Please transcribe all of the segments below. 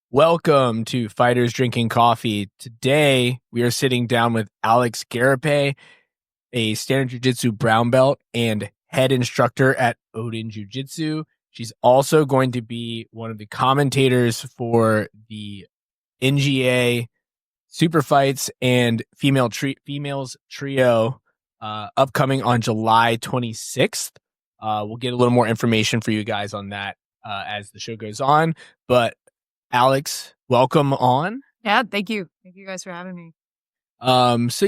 Welcome to Fighters Drinking Coffee. Today, we are sitting down with Alex Garipay, a standard jiu-jitsu brown belt and head instructor at Oden Jiu-Jitsu. She's also going to be one of the commentators for the NGA Superfights and females trio upcoming on July 26th. We'll get a little more information for you guys on that as the show goes on, but Alex, welcome on. Yeah, thank you. Thank you guys for having me. Let's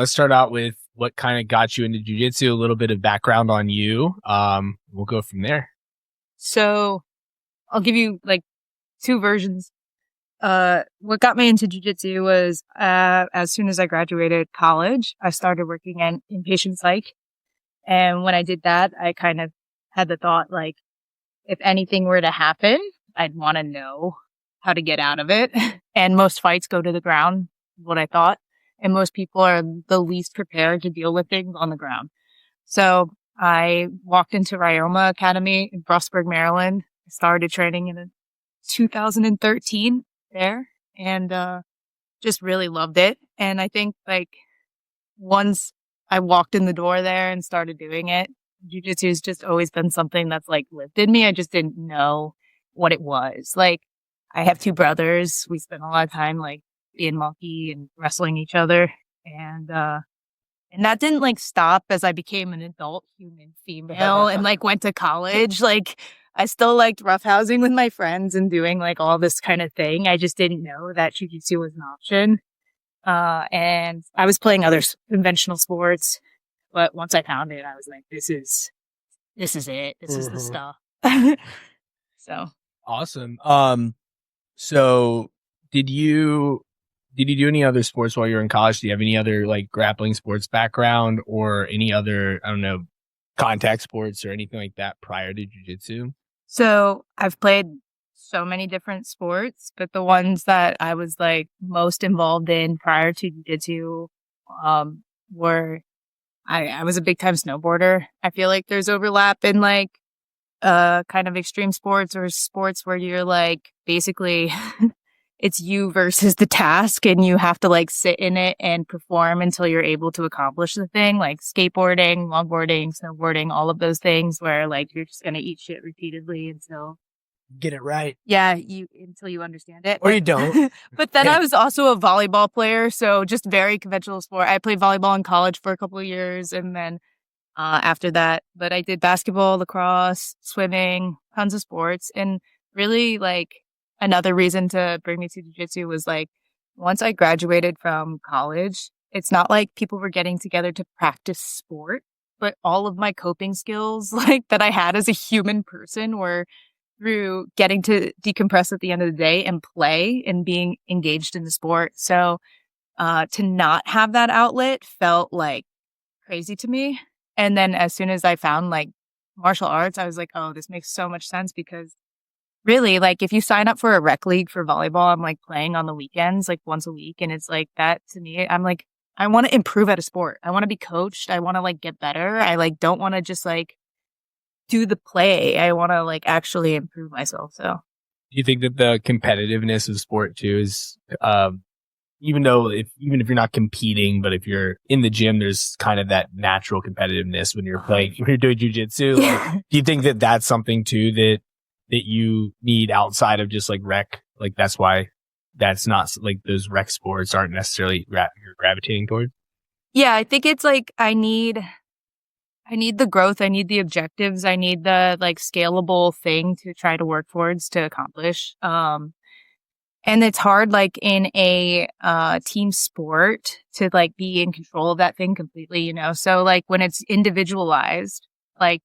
start out with what kind of got you into jiu-jitsu, a little bit of background on you. We'll go from there. So I'll give you like two versions. What got me into jiu-jitsu was as soon as I graduated college, I started working in inpatient psych. And when I did that, I kind of had the thought, like, if anything were to happen, I'd want to know how to get out of it. And most fights go to the ground, is what I thought. And most people are the least prepared to deal with things on the ground. So I walked into Ryoma Academy in Frostburg, Maryland. I started training in 2013 there and just really loved it. And I think like once I walked in the door there and started doing it, jiu-jitsu has just always been something that's like lived in me. I just didn't know what it was. Like, I have two brothers. We spent a lot of time like being monkey and wrestling each other. And that didn't like stop as I became an adult human female and like went to college. Like, I still liked roughhousing with my friends and doing like all this kind of thing. I just didn't know that jiu-jitsu was an option. And I was playing other conventional sports, but once I found it, I was like, this is it. This is the stuff. So awesome. So did you do any other sports while you were in college? Do you have any other like grappling sports background or any other, I don't know, contact sports or anything like that prior to jiu-jitsu? So I've played so many different sports, but the ones that I was like most involved in prior to jiu-jitsu were I was a big time snowboarder. I feel like there's overlap in like kind of extreme sports or sports where you're like basically it's you versus the task and you have to like sit in it and perform until you're able to accomplish the thing, like skateboarding, longboarding, snowboarding, all of those things where like you're just going to eat shit repeatedly until get it right. Yeah, until you understand it. Or you don't. But then I was also a volleyball player, so just very conventional sport. I played volleyball in college for a couple of years and then after that, but I did basketball, lacrosse, swimming, tons of sports. And really like another reason to bring me to jiu-jitsu was like, once I graduated from college, it's not like people were getting together to practice sport, but all of my coping skills like that I had as a human person were through getting to decompress at the end of the day and play and being engaged in the sport. So to not have that outlet felt like crazy to me. And then as soon as I found like martial arts, I was like, oh, this makes so much sense because really like if you sign up for a rec league for volleyball, I'm like playing on the weekends, like once a week. And it's like that to me, I'm like, I want to improve at a sport. I want to be coached. I want to like get better. I like don't want to just like do the play. I want to like actually improve myself. So Do you think that the competitiveness of sport too is even if you're not competing, but if you're in the gym, there's kind of that natural competitiveness when you're doing jiu-jitsu. Like, do you think that that's something too that you need outside of just like rec? Like that's why that's not like those rec sports aren't necessarily you're gravitating toward? Yeah, I think it's like I need the growth. I need the objectives. I need the like scalable thing to try to work towards to accomplish. And it's hard, like in a team sport, to like be in control of that thing completely, you know? So like when it's individualized, like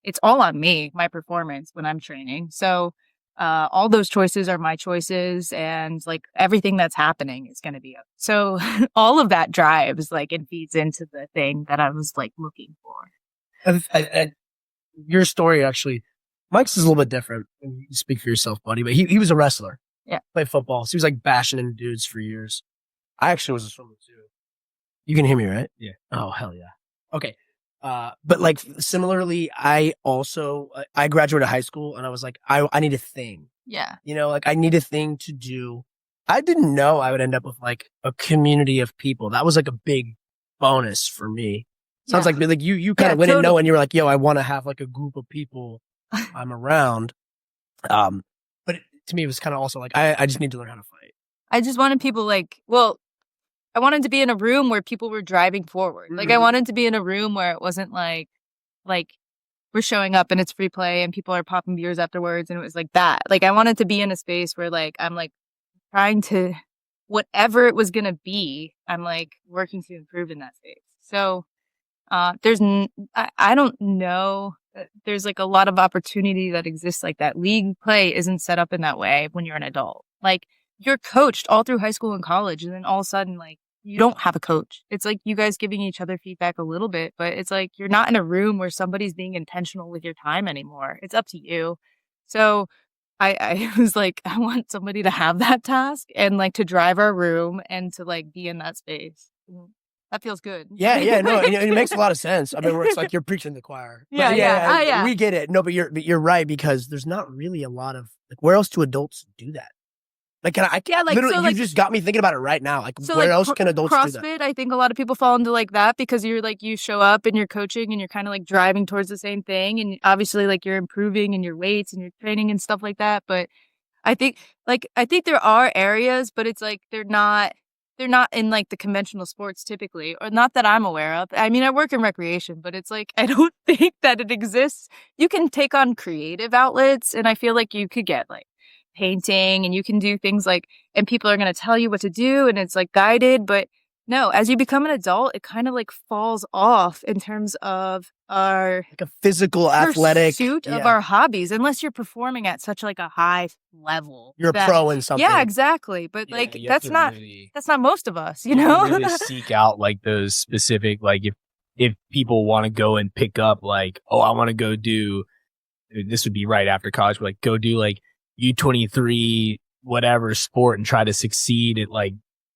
it's all on me, my performance when I'm training. So all those choices are my choices and like everything that's happening is going to be up. So all of that drives like and feeds into the thing that I was like looking for. Your story actually, Mike's is a little bit different. You speak for yourself, buddy, but he was a wrestler. Yeah. Played football. So he was like bashing into dudes for years. I actually was a swimmer too. You can hear me, right? Yeah. Oh, hell yeah. Okay. But like similarly, I graduated high school and I was like, I need a thing. Yeah. You know, like I need a thing to do. I didn't know I would end up with like a community of people. That was like a big bonus for me. Sounds Yeah. like you kind Yeah, of went in totally. knowing you were like, yo, I want to have like a group of people I'm around. But to me, it was kind of also like, I just need to learn how to fight. I just wanted people I wanted to be in a room where people were driving forward. Like I wanted to be in a room where it wasn't like we're showing up and it's free play and people are popping beers afterwards and it was like that. Like I wanted to be in a space where like I'm like trying to whatever it was going to be, I'm like working to improve in that space. So I don't know. There's like a lot of opportunity that exists like that. League play isn't set up in that way when you're an adult. Like you're coached all through high school and college and then all of a sudden like you don't have a coach. It's like you guys giving each other feedback a little bit, but it's like you're not in a room where somebody's being intentional with your time anymore. It's up to you. So I was like, I want somebody to have that task and like to drive our room and to like be in that space. That feels good. Yeah, no, it makes a lot of sense. I mean, it's like you're preaching to the choir. But Yeah. We get it. No, but you're right because there's not really a lot of like where else do adults do that? Like, you just got me thinking about it right now. Like, so where like, else can adults do that? CrossFit, I think a lot of people fall into like that because you're like, you show up and you're coaching and you're kind of like driving towards the same thing. And obviously like you're improving in your weights and your training and stuff like that. But I think there are areas, but it's like, they're not in like the conventional sports typically, or not that I'm aware of. I mean, I work in recreation, but it's like, I don't think that it exists. You can take on creative outlets and I feel like you could get like painting and you can do things like, and people are going to tell you what to do and it's like guided, but no, as you become an adult, it kind of like falls off in terms of our like a physical athletic pursuit of our hobbies, unless you're performing at such like a high level. You're a pro in something. Yeah, exactly. But like that's not most of us, you know? Really seek out like those specific, like if people want to go and pick up like, oh, I want to go do, this would be right after college, but like go do like U23 whatever sport and try to succeed at like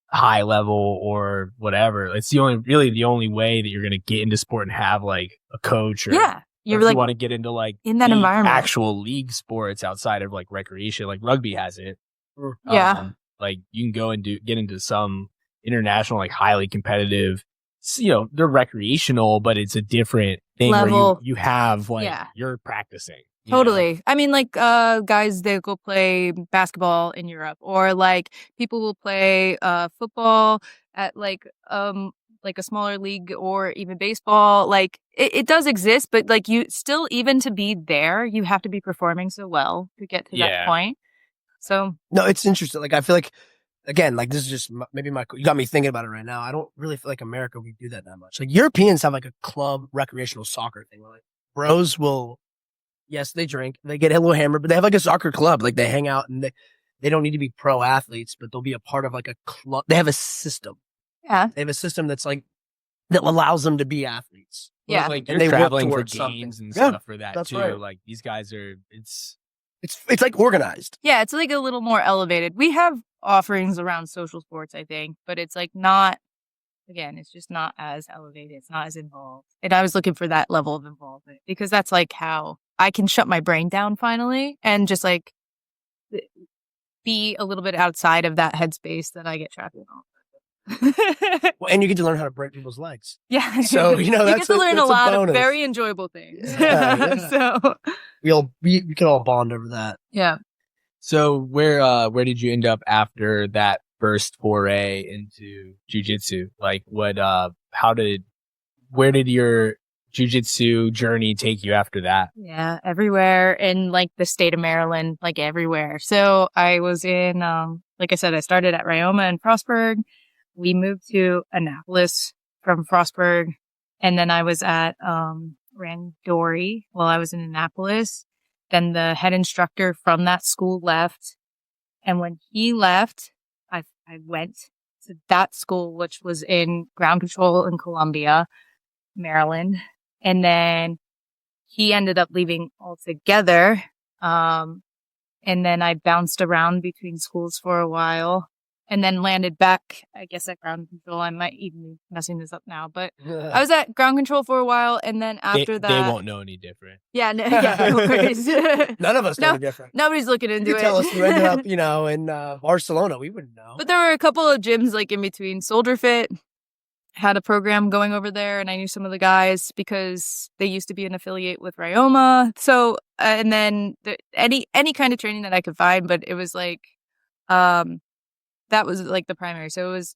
high level or whatever. It's the only way that you're going to get into sport and have like a coach or you want to get into like in that environment, actual league sports outside of like recreation, like rugby has it. Like you can go and get into some international, like highly competitive, you know, they're recreational, but it's a different thing level. where you have like, you're practicing. Totally. Know? I mean, like, guys, they go play basketball in Europe, or like people will play, football at like a smaller league or even baseball. Like it does exist, but like you still, even to be there, you have to be performing so well to get to that point. So. No, it's interesting. Like, I feel like, again, like this is just maybe you got me thinking about it right now. I don't really feel like America, we do that much. Like Europeans have like a club recreational soccer thing where like bros will, yes, they drink, they get a little hammered, but they have like a soccer club. Like they hang out and they don't need to be pro athletes, but they'll be a part of like a club. They have a system. Yeah. They have a system that's like, that allows them to be athletes. Yeah. Like and you're they traveling for something. games and stuff for that that's too. Right. Like these guys are, it's like organized. Yeah. It's like a little more elevated. We have offerings around social sports, I think, but it's like not, again, it's just not as elevated. It's not as involved. And I was looking for that level of involvement because that's like how I can shut my brain down finally and just like be a little bit outside of that headspace that I get trapped in all. Well, and you get to learn how to break people's legs. Yeah. So, you know, you get to learn a lot bonus. of very enjoyable things. Yeah. So we can all bond over that. Yeah. So where did you end up after that first foray into jiu-jitsu? Like where did your jiu-jitsu journey take you after that? Yeah, everywhere in like the state of Maryland, like everywhere. So I was in, like I said, I started at Ryoma in Frostburg. We moved to Annapolis from Frostburg. And then I was at Randori while I was in Annapolis. Then the head instructor from that school left. And when he left, I went to that school, which was in ground control in Columbia, Maryland. And then he ended up leaving altogether. And then I bounced around between schools for a while. and then landed back, I guess, at ground control. I might even be messing this up now, but I was at ground control for a while, and then after that, they won't know any different. Yeah, no worries. None of us know any different. Nobody's looking into You it. tell us you ended up, in Barcelona. We wouldn't know. But there were a couple of gyms like in between. Soldier Fit had a program going over there, and I knew some of the guys because they used to be an affiliate with Ryoma. So, and then any kind of training that I could find, but it was like, that was like the primary. So it was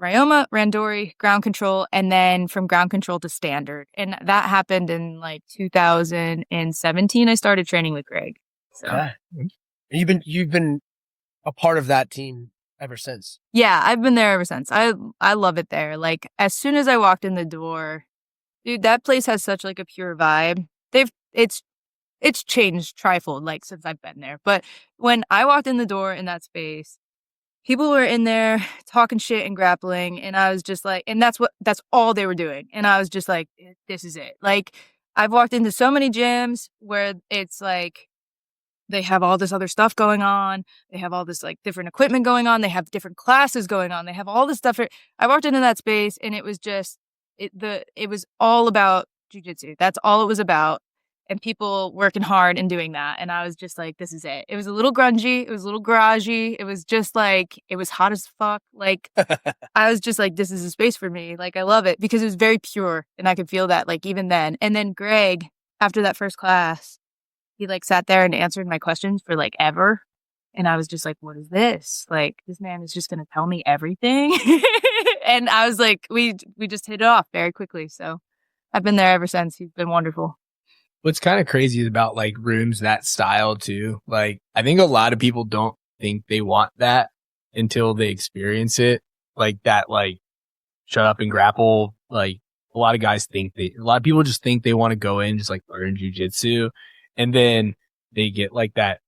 Ryoma, Randori, ground control, and then from ground control to standard. And that happened in like 2017. I started training with Greg. So okay. You've been a part of that team ever since. Yeah, I've been there ever since. I love it there. Like as soon as I walked in the door, dude, that place has such like a pure vibe. It's changed trifold like since I've been there. But when I walked in the door in that space, people were in there talking shit and grappling, and I was just like, and that's all they were doing. And I was just like, this is it. Like I've walked into so many gyms where it's like they have all this other stuff going on. They have all this like different equipment going on. They have different classes going on. They have all this stuff. I walked into that space and it was just, it was all about jiu-jitsu. That's all it was about. And people working hard and doing that. And I was just like, this is it. It was a little grungy. It was a little garagey. It was just like, it was hot as fuck. Like, I was just like, this is a space for me. Like, I love it because it was very pure. And I could feel that like even then. And then Greg, after that first class, he like sat there and answered my questions for like ever. And I was just like, what is this? Like, this man is just going to tell me everything. And I was like, we just hit it off very quickly. So I've been there ever since. He's been wonderful. What's kind of crazy about like rooms that style too. Like, I think a lot of people don't think they want that until they experience it. Like that, like shut up and grapple. Like a lot of people just think they want to go in, just like learn jujitsu. And then they get like that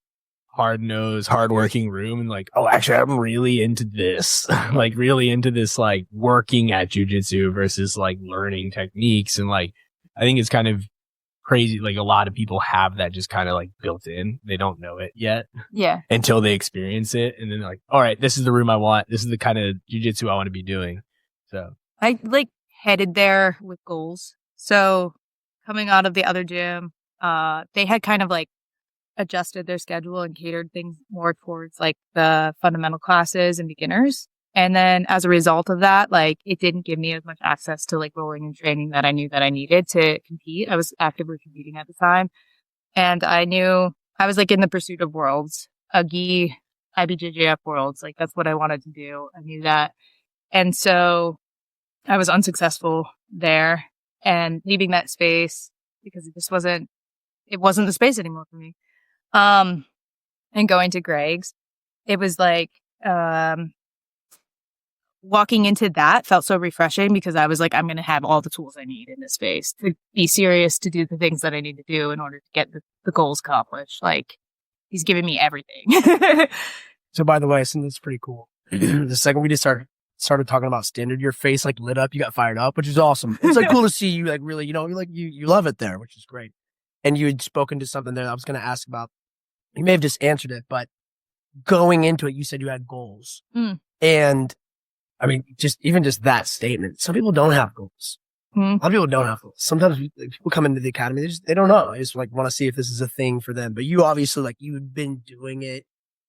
hard-nosed, hard-working room and like, oh, actually, I'm really into this. Like really into this, like working at jujitsu versus like learning techniques. And like, I think it's kind of crazy. Like a lot of people have that just kind of like built in. They don't know it yet. Yeah. Until they experience it. And then they're like, all right, this is the room I want. This is the kind of jujitsu I want to be doing. So I like headed there with goals. So coming out of the other gym, they had kind of like adjusted their schedule and catered things more towards like the fundamental classes and beginners. And then as a result of that, like it didn't give me as much access to like rolling and training that I knew that I needed to compete. I was actively competing at the time. And I knew I was like in the pursuit of worlds, NGA IBJJF worlds. Like that's what I wanted to do. I knew that. And so I was unsuccessful there and leaving that space because it wasn't the space anymore for me. And going to Greg's, it was like, walking into that felt so refreshing because I was like, I'm going to have all the tools I need in this space to be serious, to do the things that I need to do in order to get the goals accomplished. Like he's giving me everything. So by the way, I think that's pretty cool. The second we just started talking about standard, your face like lit up, you got fired up, which is awesome. It's like cool to see you like really, you love it there, which is great. And you had spoken to something there that I was going to ask about. You may have just answered it, but going into it, you said you had goals. And I mean, just that statement. Some people don't have goals. A lot of people don't have goals. Sometimes people come into the academy, they don't know. They just like want to see if this is a thing for them. But you obviously like you've been doing it.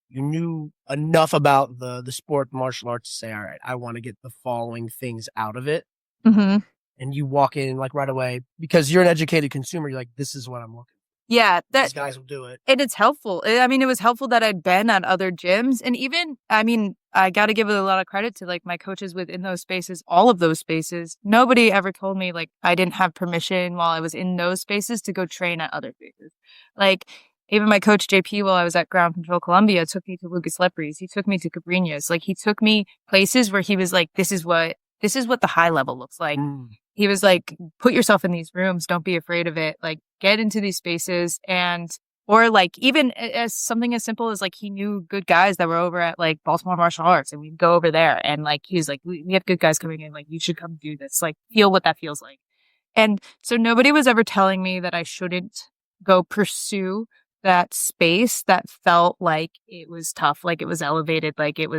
You knew enough about the sport, martial arts to say, all right, I want to get the following things out of it. Mm-hmm. And you walk in like right away because you're an educated consumer. You're like, this is what I'm looking for. Yeah, these guys will do it. And it's helpful. I mean, it was helpful that I'd been at other gyms. And even, I mean, I got to give a lot of credit to like my coaches within those spaces, all of those spaces. Nobody ever told me like I didn't have permission while I was in those spaces to go train at other spaces. Like even my coach JP, while I was at Ground Control Columbia, took me to Lucas Lepri's. He took me to Cabrinhas. Like he took me places where he was like, this is what the high level looks like. He was like, put yourself in these rooms. Don't be afraid of it. Like get into these spaces or like even as something as simple as like he knew good guys that were over at like Baltimore Martial Arts and we'd go over there and like he was like, we have good guys coming in. Like you should come do this. Like feel what that feels like. And so nobody was ever telling me that I shouldn't go pursue that space that felt like it was tough, like it was elevated, like it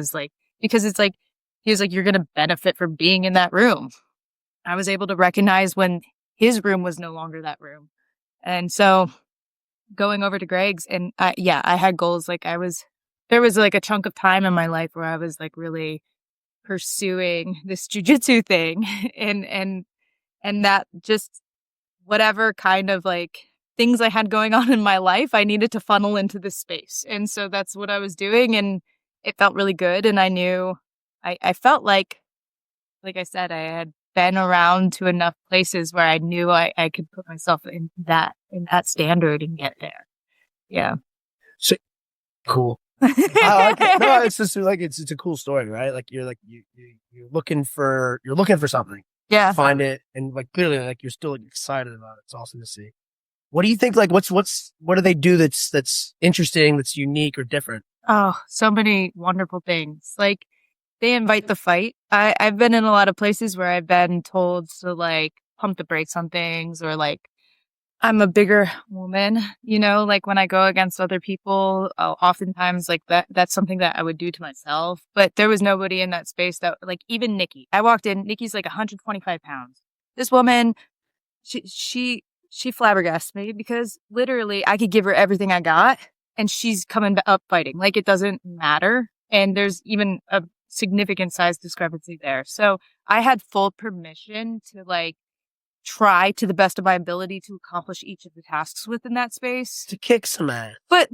because it's like, he was like, you're going to benefit from being in that room. I was able to recognize when his room was no longer that room. And so going over to Greg's, and I had goals. Like there was like a chunk of time in my life where I was like really pursuing this jiu-jitsu thing and that just whatever kind of like things I had going on in my life, I needed to funnel into this space. And so that's what I was doing. And it felt really good. And I knew I felt like I said, I had been around to enough places where I knew I could put myself in that standard and get there. Yeah. So cool. I like it. No, it's just like it's a cool story, right? Like you're looking for something. Yeah. Find it, and like clearly like you're still excited about it. It's awesome to see. What do you think? Like what do they do that's interesting, that's unique or different? Oh, so many wonderful things. Like they invite the fight. I've been in a lot of places where I've been told to like pump the brakes on things, or like I'm a bigger woman, like when I go against other people, oftentimes like that's something that I would do to myself. But there was nobody in that space that, like, even Nikki. I walked in, Nikki's like 125 pounds. This woman, she flabbergasted me because literally I could give her everything I got and she's coming up fighting. Like, it doesn't matter. And there's even a significant size discrepancy there. So I had full permission to like try to the best of my ability to accomplish each of the tasks within that space. To kick some ass. But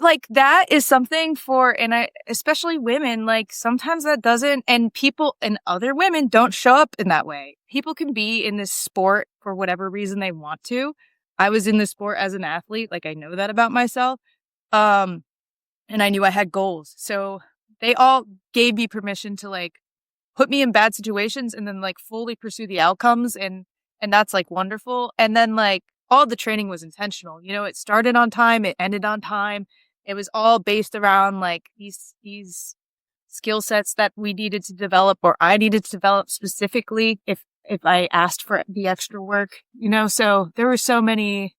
like that is something for, and especially women, like sometimes that doesn't, and people and other women don't show up in that way. People can be in this sport for whatever reason they want to. I was in this sport as an athlete. Like I know that about myself. And I knew I had goals. So they all gave me permission to like put me in bad situations and then like fully pursue the outcomes. And that's like wonderful. And then like all the training was intentional. It started on time. It ended on time. It was all based around like these skill sets that we needed to develop, or I needed to develop specifically if I asked for the extra work, so there were so many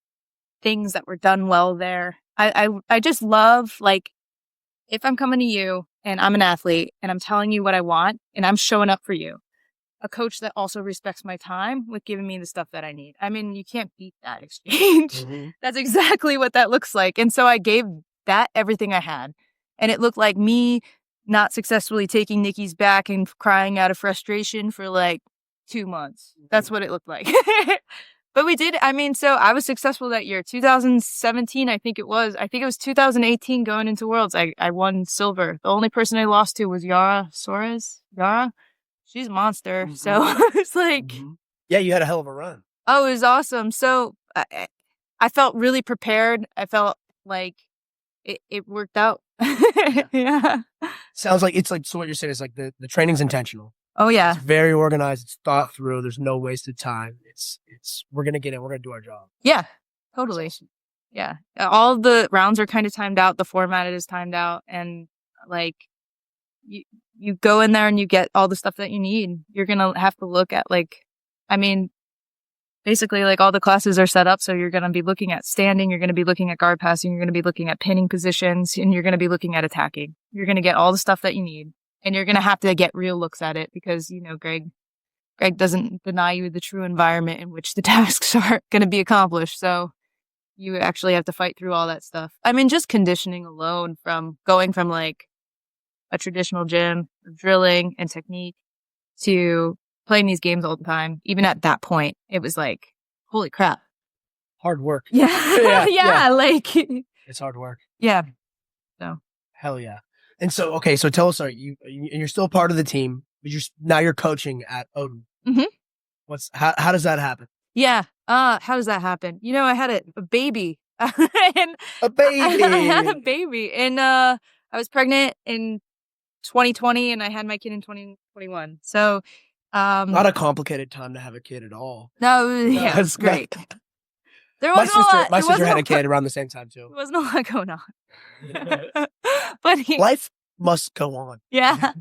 things that were done well there. I just love, like, if I'm coming to you and I'm an athlete and I'm telling you what I want and I'm showing up for you, a coach that also respects my time with giving me the stuff that I need. I mean, you can't beat that exchange. Mm-hmm. That's exactly what that looks like. And so I gave that everything I had. And it looked like me not successfully taking Nikki's back and crying out of frustration for like 2 months. That's what it looked like. But we did. I mean, so I was successful that year. 2017, I think it was 2018 going into Worlds. I won silver. The only person I lost to was Yara Suarez. Yara? She's a monster. Mm-hmm. So it's like... Mm-hmm. Yeah, you had a hell of a run. Oh, it was awesome. So I felt really prepared. I felt like it worked out. Yeah. Sounds like so what you're saying is like the training's intentional. Oh, yeah. It's very organized. It's thought through. There's no wasted time. We're going to get in. We're going to do our job. Yeah, totally. Awesome. Yeah. All the rounds are kind of timed out. The format is timed out. And like, you go in there and you get all the stuff that you need. You're going to have to look at basically like all the classes are set up. So you're going to be looking at standing. You're going to be looking at guard passing. You're going to be looking at pinning positions, and you're going to be looking at attacking. You're going to get all the stuff that you need. And you're going to have to get real looks at it because, Greg doesn't deny you the true environment in which the tasks are going to be accomplished. So you actually have to fight through all that stuff. I mean, just conditioning alone, from going from like a traditional gym, drilling and technique, to playing these games all the time. Even at that point, it was like, holy crap. Hard work. Yeah. Yeah. Like, it's hard work. Yeah. So. Hell yeah. And so, okay, so tell us, you're still part of the team, but now you're coaching at Oden. Mm-hmm. How does that happen? Yeah. How does that happen? I had a baby. And a baby. I had a baby, and I was pregnant in 2020, and I had my kid in 2021. So, not a complicated time to have a kid at all. No, yeah, it's great. There wasn't a lot. My sister had a kid around the same time too. There wasn't a lot going on. But life must go on. Yeah.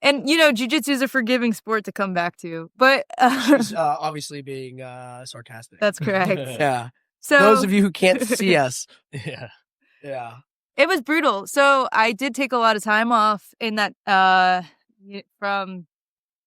And, jiu-jitsu is a forgiving sport to come back to. But she's obviously being sarcastic. That's correct. Yeah. So those of you who can't see us. Yeah. It was brutal. So I did take a lot of time off in that, from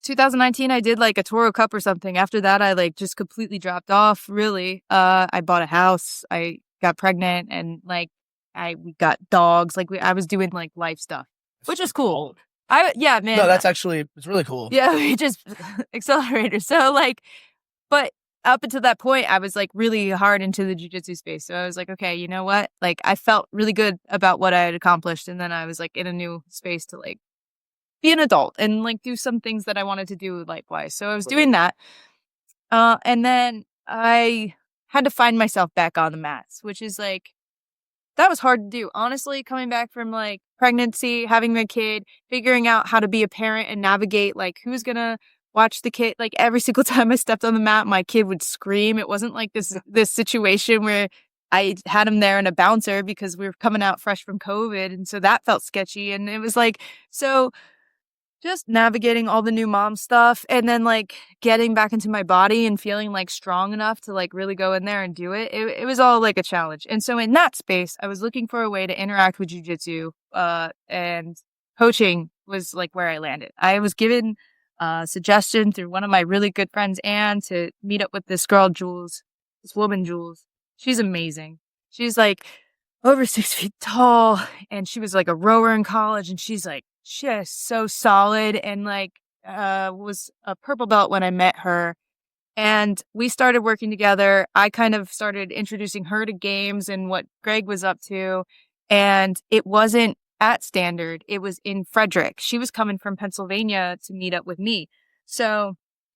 2019, I did like a Toro Cup or something. After that, I like just completely dropped off, really. I bought a house, I got pregnant, and like we got dogs. Like I was doing like life stuff, which was cool. Yeah, man. No, it's really cool. Yeah, we just accelerator. So like, but up until that point, I was like really hard into the jiu-jitsu space. So I was like, okay, you know what? Like I felt really good about what I had accomplished. And then I was like in a new space to like be an adult and like do some things that I wanted to do likewise. So I was doing that. And then I had to find myself back on the mats, which is like, that was hard to do. Honestly, coming back from like pregnancy, having my kid, figuring out how to be a parent and navigate like who's going to watch the kid. Like every single time I stepped on the mat, my kid would scream. It wasn't like this situation where I had him there in a bouncer because we were coming out fresh from COVID. And so that felt sketchy. And it was like, so just navigating all the new mom stuff and then like getting back into my body and feeling like strong enough to like really go in there and do it. It was all like a challenge. And so in that space, I was looking for a way to interact with jiu-jitsu, and coaching was like where I landed. I was given a suggestion through one of my really good friends, Anne, to meet up with this girl, Jules, this woman, Jules. She's amazing. She's like over 6 feet tall, and she was like a rower in college, and she's like just so solid, and like was a purple belt when I met her. And we started working together. I kind of started introducing her to games and what Greg was up to. And it wasn't at Standard. It was in Frederick. She was coming from Pennsylvania to meet up with me. So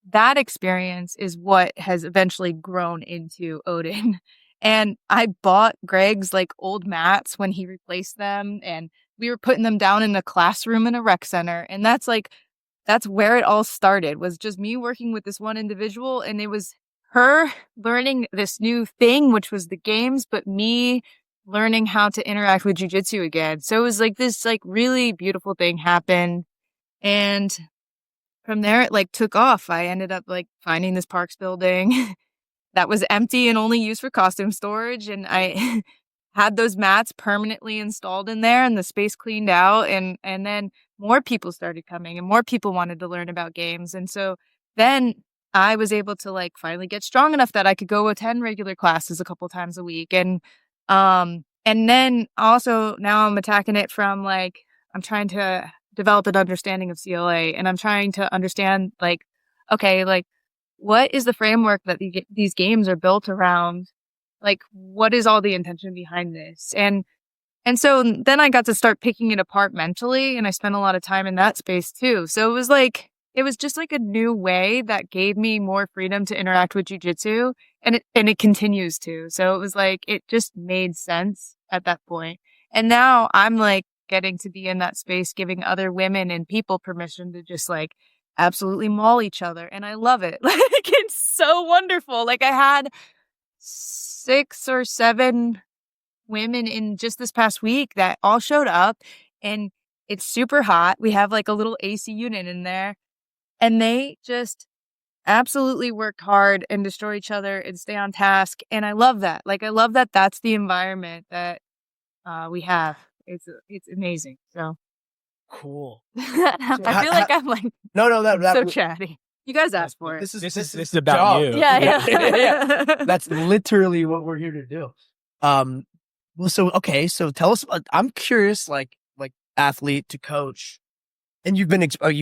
that experience is what has eventually grown into Oden. And I bought Greg's like old mats when he replaced them, and we were putting them down in a classroom in a rec center. And that's where it all started, was just me working with this one individual. And it was her learning this new thing, which was the games, but me learning how to interact with jiu-jitsu again. So it was like this like really beautiful thing happened. And from there, it like took off. I ended up like finding this Parks building that was empty and only used for costume storage. And I had those mats permanently installed in there and the space cleaned out. And then more people started coming and more people wanted to learn about games. And so then I was able to like finally get strong enough that I could go attend regular classes a couple times a week. And then also now I'm attacking it from like, I'm trying to develop an understanding of CLA, and I'm trying to understand like, okay, like what is the framework that these games are built around? Like, what is all the intention behind this? And so then I got to start picking it apart mentally, and I spent a lot of time in that space too. So it was just like a new way that gave me more freedom to interact with jiu-jitsu, and it continues to. So it was like, it just made sense at that point. And now I'm like getting to be in that space, giving other women and people permission to just like absolutely maul each other. And I love it. Like, it's so wonderful. Like, I had 6 or 7 women in just this past week that all showed up, and it's super hot. We have like a little AC unit in there, and they just absolutely work hard and destroy each other and stay on task. And I love that. Like, I love that that's the environment that we have. It's amazing. So cool. I feel like I'm like no that so chatty. You guys asked for it. This is about you. Yeah. That's literally what we're here to do. Well, so tell us. I'm curious, like athlete to coach, and you've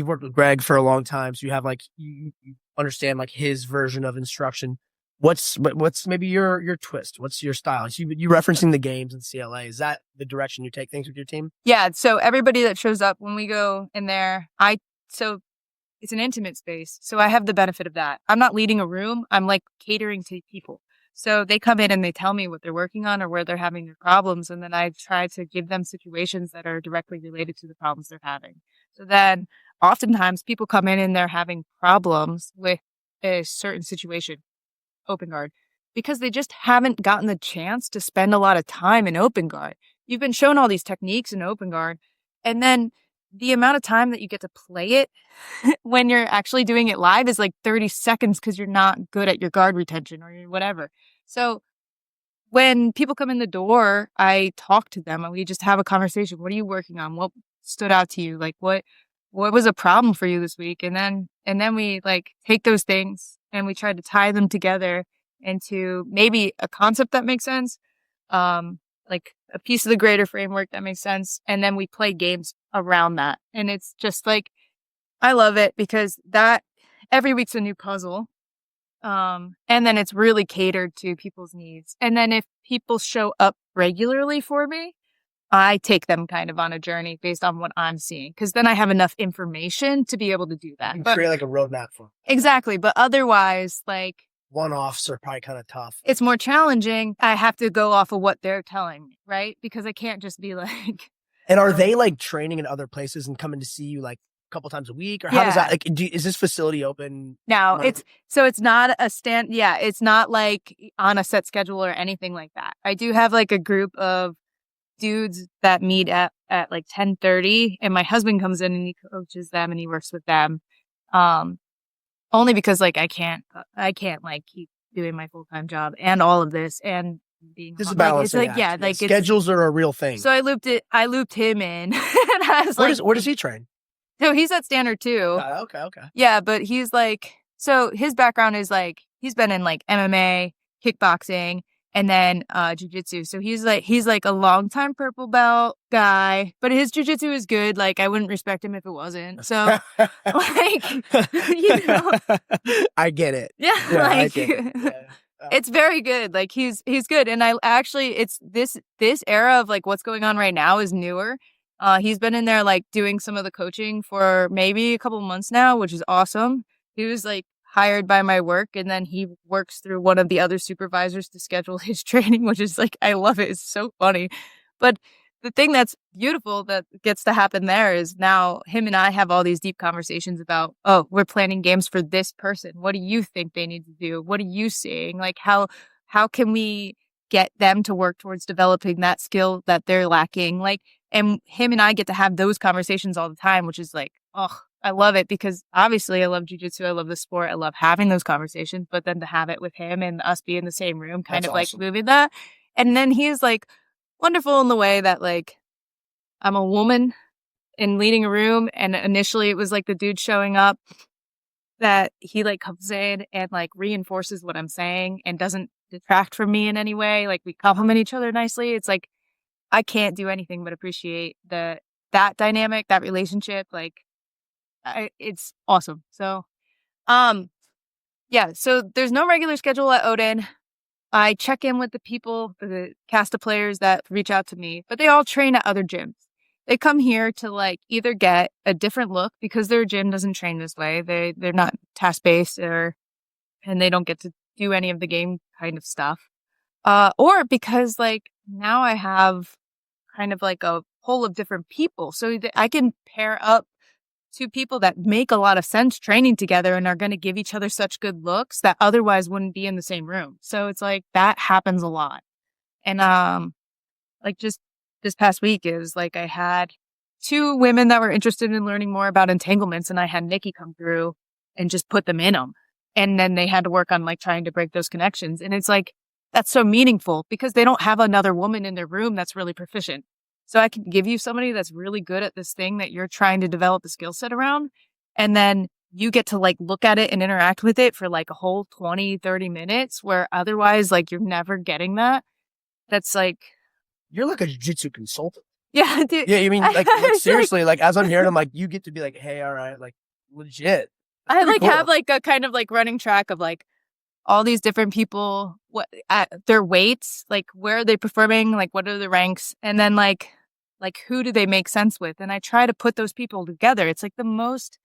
worked with Greg for a long time, so you have like you understand like his version of instruction. What's maybe your twist? What's your style? So you referencing the games and CLA. Is that the direction you take things with your team? Yeah. So everybody that shows up when we go in there, it's an intimate space. So I have the benefit of that. I'm not leading a room. I'm like catering to people. So they come in and they tell me what they're working on or where they're having their problems. And then I try to give them situations that are directly related to the problems they're having. So then oftentimes people come in and they're having problems with a certain situation, open guard, because they just haven't gotten the chance to spend a lot of time in open guard. You've been shown all these techniques in open guard, and then the amount of time that you get to play it when you're actually doing it live is like 30 seconds because you're not good at your guard retention or whatever. So when people come in the door, I talk to them and we just have a conversation. What are you working on? What stood out to you? Like what was a problem for you this week? And then we like take those things and we try to tie them together into maybe a concept that makes sense. Like a piece of the greater framework that makes sense. And then we play games around that. And it's just like, I love it because that every week's a new puzzle. And then it's really catered to people's needs. And then if people show up regularly for me, I take them kind of on a journey based on what I'm seeing. Cause then I have enough information to be able to do that. You create like a roadmap for them. Exactly. But otherwise, like, one-offs are probably kind of tough. it's more challenging. I have to go off of what they're telling me, right? Because I can't just be like, And are they like training in other places and coming to see you like a couple times a week, or how does that like? Is this facility open? no, Like- it's not a stand. Yeah, it's not like on a set schedule or anything like that. I do have like a group of dudes that meet at like 10:30, and my husband comes in and he coaches them and he works with them. Only because like I can't like keep doing my full-time job and all of this and being This is like, balancing it's like act. yeah, like it's, schedules are a real thing. so I looped him in. And I was Where does he train? so he's at Standard too. Okay. Yeah, but he's like, so his background is like, he's been in like MMA, kickboxing, and then jiu-jitsu. So he's like a longtime purple belt guy, but his jiu-jitsu is good. Like I wouldn't respect him if it wasn't. So like, you know, I get it. yeah, Yeah, I like get it. Yeah. it's very good. Like he's good. And I actually, it's this era of like what's going on right now is newer. He's been in there like doing some of the coaching for maybe a couple months now, which is awesome. He was like hired by my work, and then he works through one of the other supervisors to schedule his training, which is like, I love it. It's so funny. But the thing that's beautiful that gets to happen there is now him and I have all these deep conversations about, oh, we're planning games for this person. What do you think they need to do? What are you seeing? Like how can we get them to work towards developing that skill that they're lacking? Like, and him and I get to have those conversations all the time, which is like, oh, I love it because obviously I love jiu-jitsu. I love the sport. I love having those conversations, but then to have it with him and us be in the same room, kind That's of like awesome. moving that. And then he's like wonderful in the way that like I'm a woman and leading a room. And initially it was like the dude showing up that he like comes in and like reinforces what I'm saying and doesn't detract from me in any way. Like we compliment each other nicely. It's like, I can't do anything but appreciate that dynamic, that relationship. Like it's awesome. So, yeah, so there's no regular schedule at Oden. I check in with the people, the cast of players that reach out to me, but they all train at other gyms. They come here to like either get a different look because their gym doesn't train this way. They're not task based and they don't get to do any of the game kind of stuff. Or because like now I have kind of like a pool of different people. So that I can pair up two people that make a lot of sense training together and are going to give each other such good looks that otherwise wouldn't be in the same room. So it's like that happens a lot. And like just this past week is like I had two women that were interested in learning more about entanglements, and I had Nikki come through and just put them in them. And then they had to work on like trying to break those connections. And it's like, that's so meaningful because they don't have another woman in their room that's really proficient. So I can give you somebody that's really good at this thing that you're trying to develop a skill set around. And then you get to like look at it and interact with it for like a whole 20, 30 minutes where otherwise like you're never getting that. That's like, You're like a jiu-jitsu consultant. yeah, dude. Yeah, you mean like seriously, like as I'm hearing, I'm like, you get to be like, hey, all right, like legit. I like cool. have like a kind of like running track of like all these different people, what at their weights, like where are they performing, like what are the ranks, and then like who do they make sense with? And I try to put those people together. It's like the most,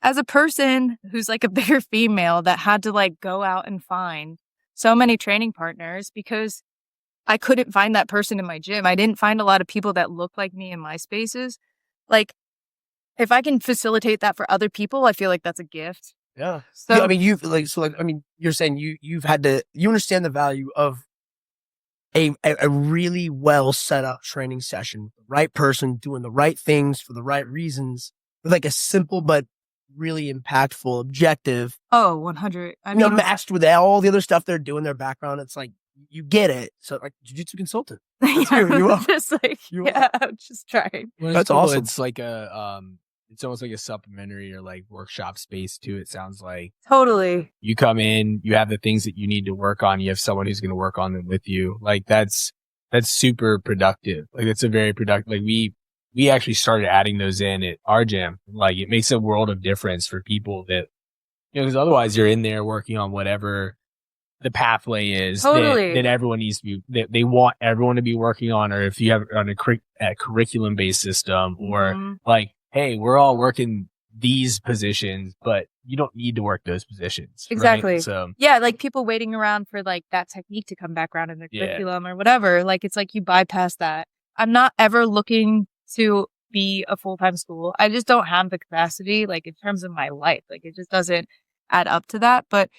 as a person who's like a bigger female that had to like go out and find so many training partners because I couldn't find that person in my gym. I didn't find a lot of people that looked like me in my spaces. Like if I can facilitate that for other people, I feel like that's a gift. Yeah. So Yeah, I mean, you're saying you've had to, you understand the value of a really well set up training session, the right person doing the right things for the right reasons, with like a simple but really impactful objective. oh, 100. I mean, Matched with all the other stuff they're doing, their background. It's like you get it. So like jiu-jitsu consultant. That's who you are. Just like, You yeah, I'm just trying. Well, That's cool. awesome. It's like it's almost like a supplementary or like workshop space too. It sounds like Totally. you come in, you have the things that you need to work on. You have someone who's going to work on them with you. Like that's super productive. Like it's a very productive, like we actually started adding those in at our gym. Like it makes a world of difference for people that, because otherwise you're in there working on whatever the pathway is Totally. that everyone needs to be, that they want everyone to be working on, or if you have on a curriculum based system, or like, hey, we're all working these positions, but you don't need to work those positions. Exactly. Right? So yeah, like people waiting around for like that technique to come back around in their Yeah. curriculum or whatever. Like it's like you bypass that. I'm not ever looking to be a full-time school. I just don't have the capacity, like in terms of my life. Like it just doesn't add up to that. But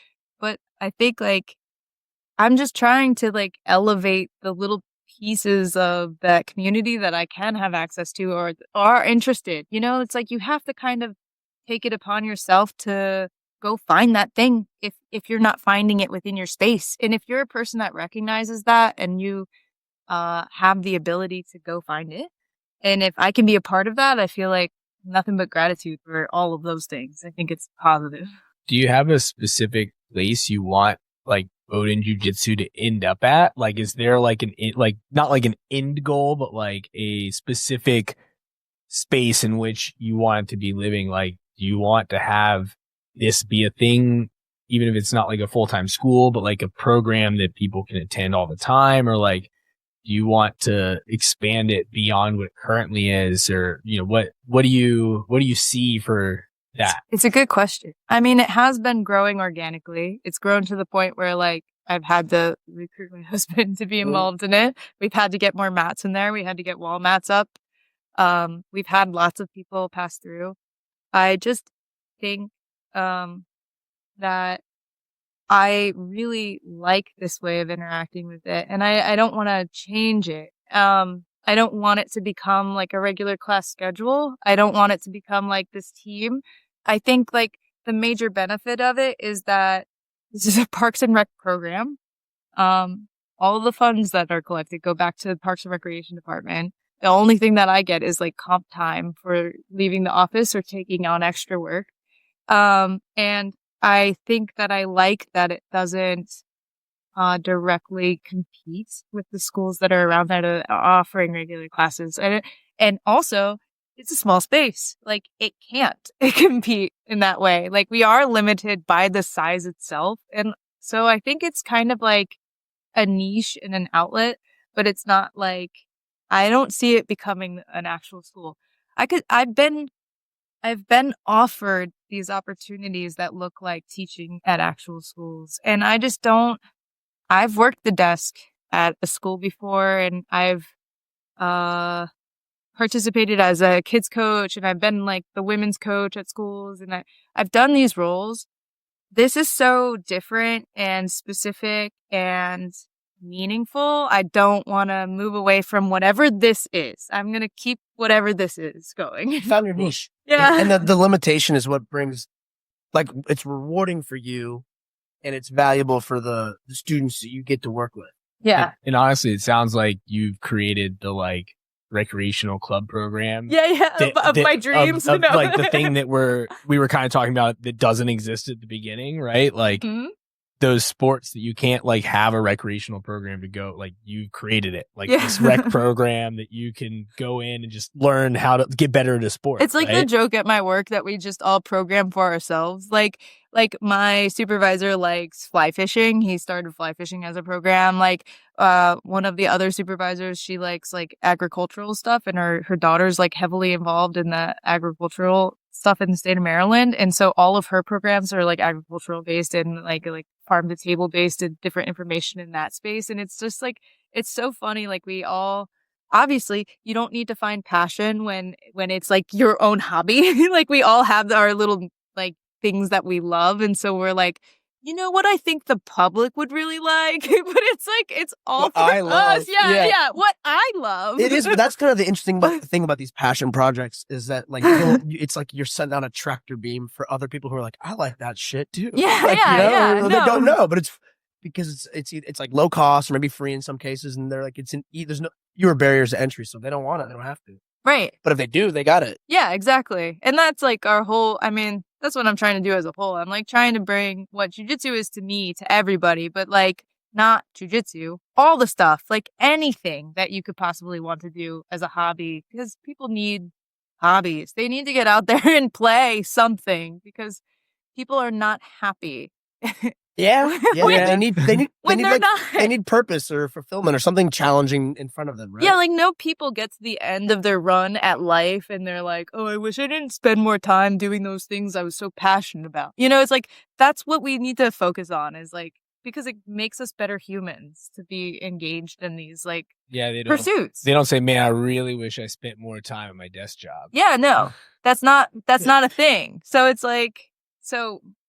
I think like I'm just trying to like elevate the little pieces of that community that I can have access to or are interested. You know, it's like you have to kind of take it upon yourself to go find that thing if you're not finding it within your space. And if you're a person that recognizes that and you have the ability to go find it, and if I can be a part of that, I feel like nothing but gratitude for all of those things. I think it's positive. do you have a specific place you want like Oden Jiu-Jitsu to end up at? Like, is there like like not like an end goal, but like a specific space in which you want it to be living? Like, do you want to have this be a thing, even if it's not like a full-time school, but like a program that people can attend all the time? Or like, do you want to expand it beyond what it currently is? Or, you know, what do you see for that? It's a good question. I mean, it has been growing organically. It's grown to the point where like I've had to recruit my husband to be involved in it. We've had to get more mats in there. We had to get wall mats up. We've had lots of people pass through. I just think that I really like this way of interacting with it, and I don't want to change it. I don't want it to become like a regular class schedule. I don't want it to become like this team. I think like the major benefit of it is that this is a Parks and Rec program. All of the funds that are collected go back to the Parks and Recreation Department. The only thing that I get is like comp time for leaving the office or taking on extra work. And I think that I like that it doesn't directly compete with the schools that are around that are offering regular classes. And also, it's a small space. Like, it can't compete in that way. Like, we are limited by the size itself. And so I think it's kind of like a niche and an outlet, but it's not like, I don't see it becoming an actual school. I've been offered these opportunities that look like teaching at actual schools. And I just don't. I've worked the desk at a school before, and I've participated as a kids coach, and I've been like the women's coach at schools, and I've done these roles. This is so different and specific and meaningful. I don't want to move away from whatever this is. I'm going to keep whatever this is going. You found your niche. Yeah. And the limitation is what brings, like, it's rewarding for you and it's valuable for the students that you get to work with. Yeah. And honestly, it sounds like you've created the like recreational club program. Yeah. Of my dreams. Of, No. like the thing that we were kind of talking about that doesn't exist at the beginning, right? Like those sports that you can't like have a recreational program to go, like you created it, like this rec program that you can go in and just learn how to get better at a sport. It's like right? the joke at my work that we just all program for ourselves. Like my supervisor likes fly fishing. He started fly fishing as a program. Like one of the other supervisors, she likes like agricultural stuff, and her daughter's like heavily involved in the agricultural stuff in the state of Maryland. And so all of her programs are like agricultural based and like farm to table based and different information in that space. And it's just like, it's so funny. Like we all, obviously you don't need to find passion when it's like your own hobby. Like we all have our little like things that we love. And so we're like, you know what I think the public would really like? But it's like, it's all for us. Yeah. What I love. It is, but that's kind of the interesting thing about these passion projects is that like, it's like you're setting out a tractor beam for other people who are like, I like that shit too. Yeah, like, yeah. They don't know, but it's because it's like low cost or maybe free in some cases, and they're like there's no fewer barriers to entry, so they don't want it, they don't have to. Right. But if they do, they got it. Yeah, exactly. And that's like our whole, I mean, that's what I'm trying to do as a whole. I'm like trying to bring what jujitsu is to me, to everybody, but like not jujitsu, all the stuff, like anything that you could possibly want to do as a hobby, because people need hobbies. They need to get out there and play something because people are not happy. Yeah. They need when they're like, not. they need purpose or fulfillment or something challenging in front of them, right? Yeah, like no people get to the end of their run at life and they're like, oh, I wish I didn't spend more time doing those things I was so passionate about. You know, it's like that's what we need to focus on, is like, because it makes us better humans to be engaged in these like pursuits. They don't say, man, I really wish I spent more time at my desk job. Yeah, no, that's not a thing. So it's like,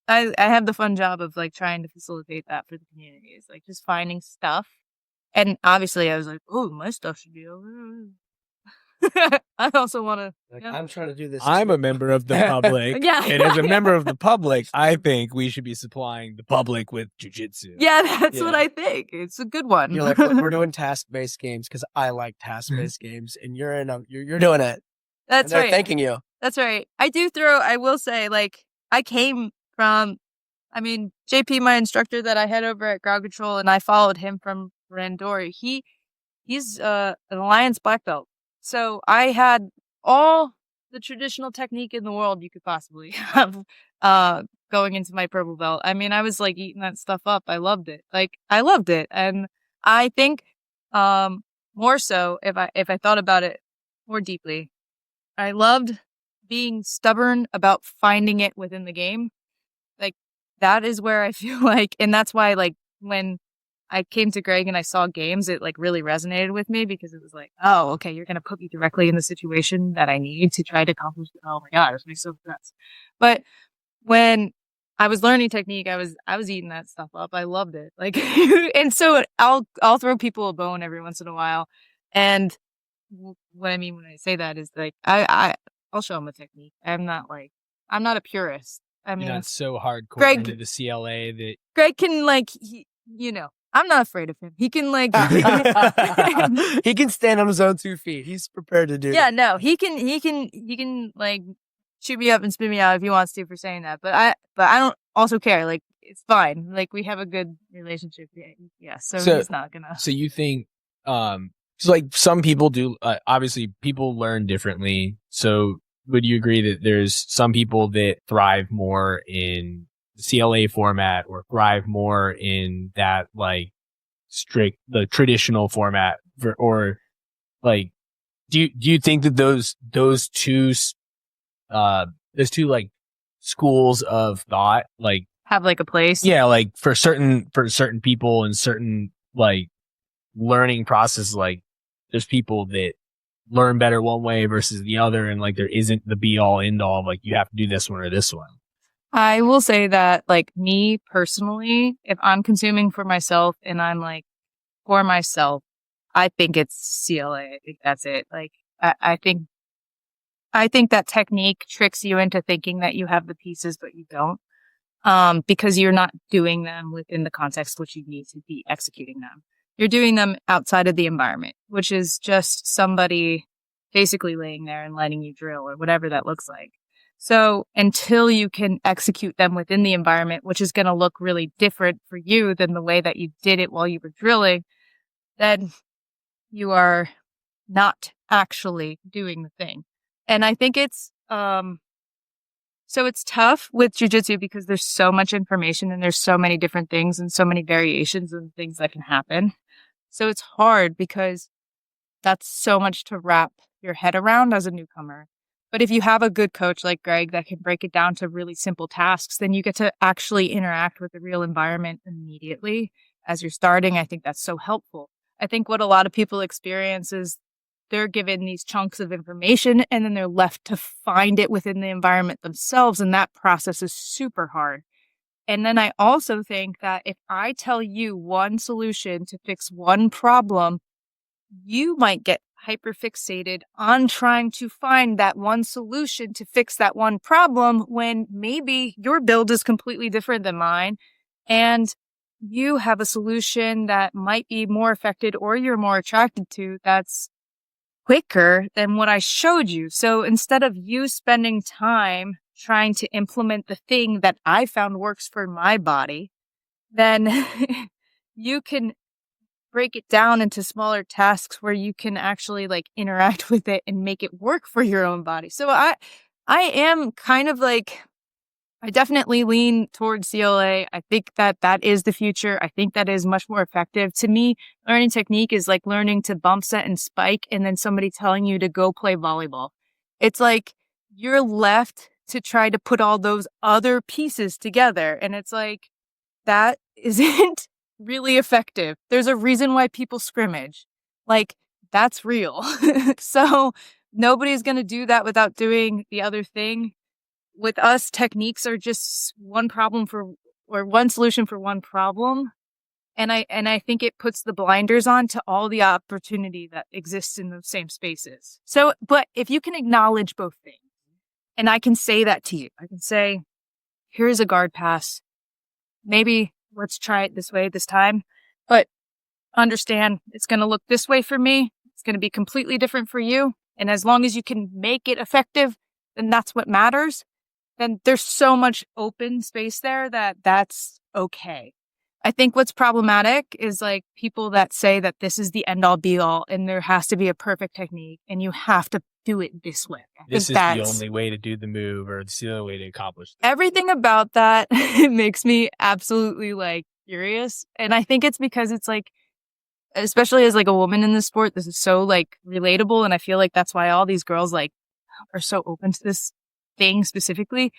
I have the fun job of like trying to facilitate that for the communities, like just finding stuff. And obviously I was like, oh, my stuff should be over. I also want to. Like, I'm trying to do this. I'm a member of the public. Yeah. And as a member of the public, I think we should be supplying the public with jujitsu. Yeah, that's what I think. It's a good one. You're like, we're doing task-based games because I like task-based games, and you're doing it. That's and they're right. thanking you. That's right. I will say, like, I came from, I mean, JP, my instructor that I had over at Ground Control, and I followed him from Randori. He's an Alliance black belt. So I had all the traditional technique in the world you could possibly have going into my purple belt. I mean, I was like eating that stuff up. I loved it. And I think more so if I thought about it more deeply, I loved being stubborn about finding it within the game. Like that is where I feel like, and that's why like when I came to Greg and I saw games, it like really resonated with me because it was like, oh, okay, you're going to put me directly in the situation that I need to try to accomplish. Oh my God, it makes so sense. But when I was learning technique, I was eating that stuff up. I loved it. Like, and so I'll throw people a bone every once in a while. And what I mean when I say that is like, I'll show them a technique. I'm not a purist. I mean, you're not so hardcore into the CLA that Greg can like, I'm not afraid of him. He can like, he can stand on his own 2 feet. He's prepared to do. Yeah, no, he can like shoot me up and spit me out if he wants to for saying that. But I don't also care. Like it's fine. Like we have a good relationship. Yeah. So he's not gonna. So you think, so like some people do. Obviously, people learn differently. So would you agree that there's some people that thrive more in CLA format or thrive more in that like the traditional format or like do you think that those two like schools of thought like have like a place? Yeah, like for certain people and certain like learning process, like there's people that learn better one way versus the other, and like there isn't the be all end all of like you have to do this one or this one. I will say that, like, me personally, if I'm consuming for myself and I'm like for myself, I think it's CLA. I think that's it. Like, I think that technique tricks you into thinking that you have the pieces, but you don't, because you're not doing them within the context which you need to be executing them. You're doing them outside of the environment, which is just somebody basically laying there and letting you drill or whatever that looks like. So until you can execute them within the environment, which is going to look really different for you than the way that you did it while you were drilling, then you are not actually doing the thing. And I think it's, so it's tough with jiu-jitsu because there's so much information and there's so many different things and so many variations and things that can happen. So it's hard because that's so much to wrap your head around as a newcomer. But if you have a good coach like Greg that can break it down to really simple tasks, then you get to actually interact with the real environment immediately as you're starting. I think that's so helpful. I think what a lot of people experience is they're given these chunks of information and then they're left to find it within the environment themselves. And that process is super hard. And then I also think that if I tell you one solution to fix one problem, you might get hyperfixated on trying to find that one solution to fix that one problem when maybe your build is completely different than mine. And you have a solution that might be more effective or you're more attracted to that's quicker than what I showed you. So instead of you spending time trying to implement the thing that I found works for my body, then you can break it down into smaller tasks where you can actually like interact with it and make it work for your own body. So I am kind of like, I definitely lean towards CLA. I think that that is the future. I think that is much more effective. To me, learning technique is like learning to bump set and spike and then somebody telling you to go play volleyball. It's like you're left to try to put all those other pieces together. And it's like, that isn't really effective. There's a reason why people scrimmage. Like, that's real. So nobody's going to do that without doing the other thing. With us, techniques are just one solution for one problem. And I think it puts the blinders on to all the opportunity that exists in those same spaces. So, but if you can acknowledge both things, and I can say that to you, I can say, here's a guard pass. Maybe let's try it this way this time, but understand it's going to look this way for me. It's going to be completely different for you. And as long as you can make it effective, then that's what matters. Then there's so much open space there that that's okay. I think what's problematic is like people that say that this is the end all be all and there has to be a perfect technique and you have to do it this way. This is the only way to do the move or it's the only way to accomplish it. Everything about that makes me absolutely like furious. And I think it's because it's like, especially as like a woman in this sport, this is so like relatable. And I feel like that's why all these girls like are so open to this thing specifically.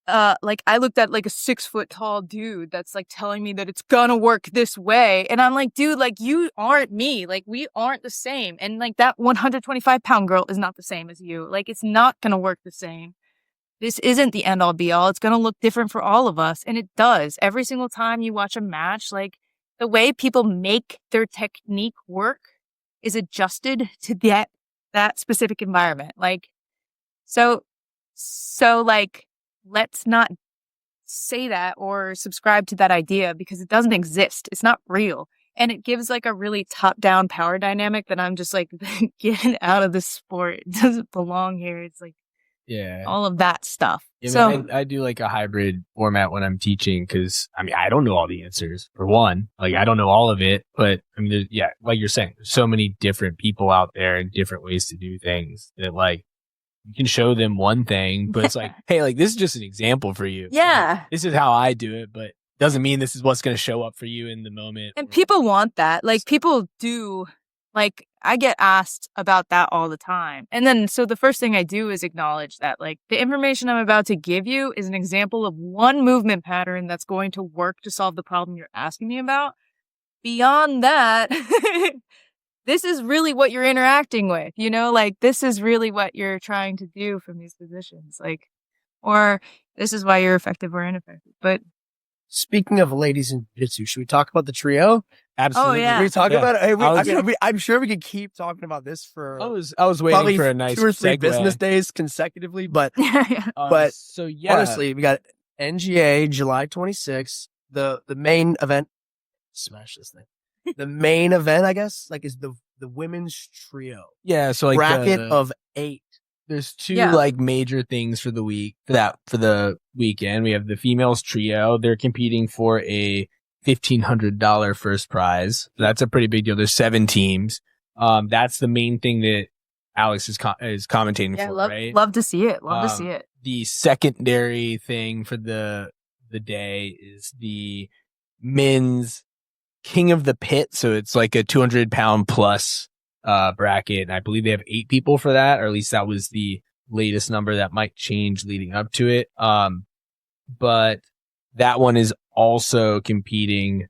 Like I looked at like a 6-foot tall dude that's like telling me that it's gonna work this way. And I'm like, dude, like you aren't me. Like we aren't the same. And like that 125-pound girl is not the same as you. Like it's not gonna work the same. This isn't the end all be all. It's gonna look different for all of us. And it does. Every single time you watch a match, like the way people make their technique work is adjusted to that specific environment. Like, so like, let's not say that or subscribe to that idea because it doesn't exist. It's not real. And it gives like a really top-down power dynamic that I'm just like, get out of this sport. It doesn't belong here. It's like, all of that stuff. Yeah, so I do like a hybrid format when I'm teaching because, I mean, I don't know all the answers for one. Like, I don't know all of it, but I mean, like you're saying, there's so many different people out there and different ways to do things that like, you can show them one thing, but it's like, hey, like this is just an example for you. Yeah. Like, this is how I do it, but doesn't mean this is what's going to show up for you in the moment. And people want that. Like people do, like I get asked about that all the time. And then, so the first thing I do is acknowledge that like the information I'm about to give you is an example of one movement pattern that's going to work to solve the problem you're asking me about. Beyond that, this is really what you're interacting with, you know, like this is really what you're trying to do from these positions, like, or this is why you're effective or ineffective. But speaking of ladies in jiu-jitsu, should we talk about the trio? Absolutely. Oh, yeah. We talk about it. I mean, I'm sure we could keep talking about this for. I was waiting for a nice 2 or 3 segue. business days consecutively, but so yeah, honestly, we got NGA July 26th. The main event. Smash this thing. The main event, I guess, like is the women's trio. Yeah, so like bracket of 8. There's 2 like major things for the week for the weekend. We have the females trio. They're competing for a $1,500 first prize. That's a pretty big deal. There's 7 teams. That's the main thing that Alex is commentating for, right? Love to see it. Love to see it. The secondary thing for the day is the men's King of the Pit. So it's like a 200-pound plus bracket. And I believe they have 8 people for that, or at least that was the latest number. That might change leading up to it. But that one is also competing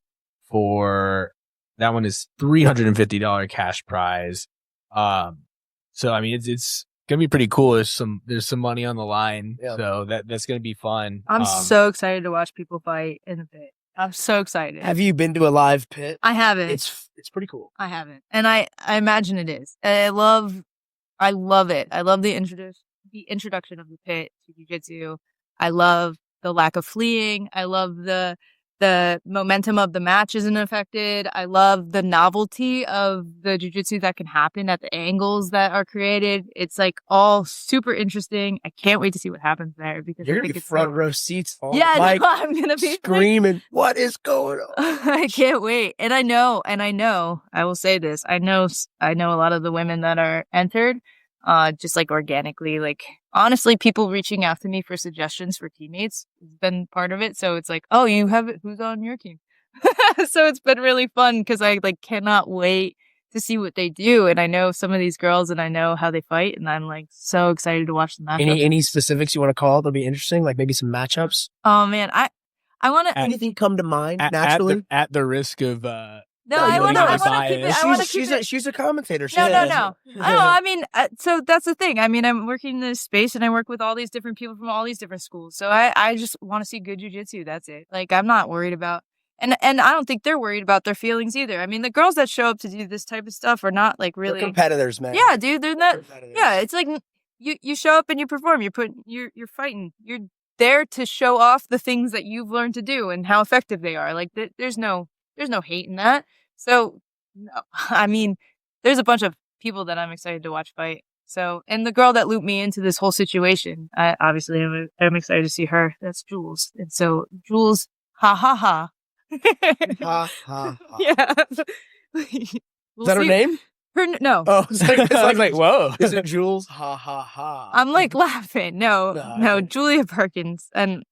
for, that one is $350 cash prize. So I mean, it's gonna be pretty cool. There's some money on the line. Yeah. So that's gonna be fun. I'm so excited to watch people fight in the pit. I'm so excited. Have you been to a live pit? I haven't. It's pretty cool. I haven't. And I imagine it is. I love it. I love the introduction of the pit to jiu-jitsu. I love the lack of fleeing. I love the the momentum of the match isn't affected. I love the novelty of the jiu-jitsu that can happen at the angles that are created. It's like all super interesting. I can't wait to see what happens there because You're I gonna think be it's front row seats. yeah, Mike, no, I'm gonna be screaming. What is going on? I can't wait. And I know, I will say this. I know a lot of the women that are entered, just like organically, like honestly, people reaching out to me for suggestions for teammates has been part of it. So it's like, oh, you have it. Who's on your team? So it's been really fun because I like cannot wait to see what they do. And I know some of these girls and I know how they fight. And I'm like so excited to watch the matchups. Any specifics you want to call that'll be interesting? Like maybe some matchups? Oh man, I want to. Anything come to mind naturally? At the risk of No, I want to keep it. I want to keep it. She's a commentator. No. I mean, so that's the thing. I mean, I'm working in this space and I work with all these different people from all these different schools. So I just want to see good jiu-jitsu. That's it. Like, I'm not worried about, and I don't think they're worried about their feelings either. I mean, the girls that show up to do this type of stuff are not like really They're competitors, man. Yeah, dude, they're not. Yeah, it's like you show up and you perform. You're fighting. You're there to show off the things that you've learned to do and how effective they are. Like, there's no hate in that. So, no, I mean, there's a bunch of people that I'm excited to watch fight. So, and the girl that looped me into this whole situation, I'm excited to see her. That's Jules. And so, Jules, ha ha ha. Ha ha ha. Yeah. Is that her name? No. Oh, it's like whoa. Is it Jules? Ha ha ha. I'm like laughing. No, Julia Perkins. And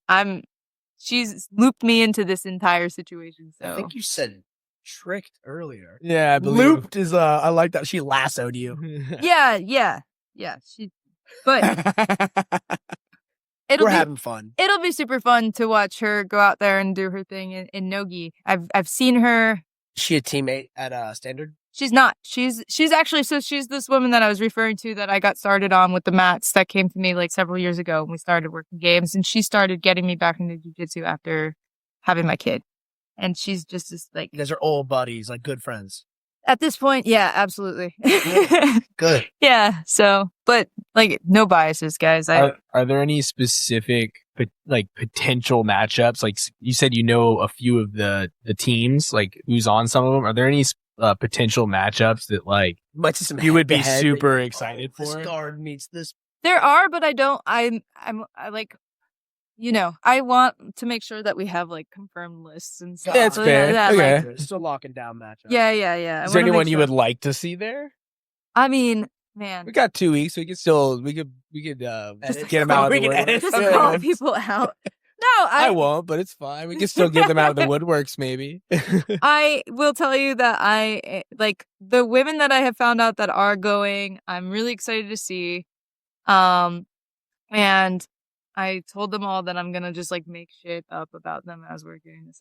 she's looped me into this entire situation. So I think you said tricked earlier. Yeah, I believe. Looped is I like that. She lassoed you. Yeah. But We're having fun. It'll be super fun to watch her go out there and do her thing in Nogi. I've seen her. Is she a teammate at Standard? She's not. She's actually, so she's this woman that I was referring to that I got started on with the mats that came to me like several years ago when we started working games, and she started getting me back into jiu-jitsu after having my kid. And she's just this like, You guys are old buddies, like good friends. at this point, yeah, absolutely. Good. Yeah. So, but like no biases, guys. Are there any specific like potential matchups? Like you said, you know a few of the teams, like who's on some of them. Are there any potential matchups that like Might see some you would be head-to-head, super like, excited This for? guard meets this. There are, but I don't. I like, I want to make sure that we have like confirmed lists and stuff. Yeah, it's fair. Okay. Like, Still locking down matchup. yeah. Is there anyone you would like to see there? I mean, man, We got 2 weeks. We could just get them out of We the can edit woodworks. just call people out. No, I won't, but it's fine. We can still get them out of the woodworks, maybe. I will tell you that I like the women that I have found out that are going. I'm really excited to see. And I told them all that I'm gonna just like make shit up about them as we're doing this.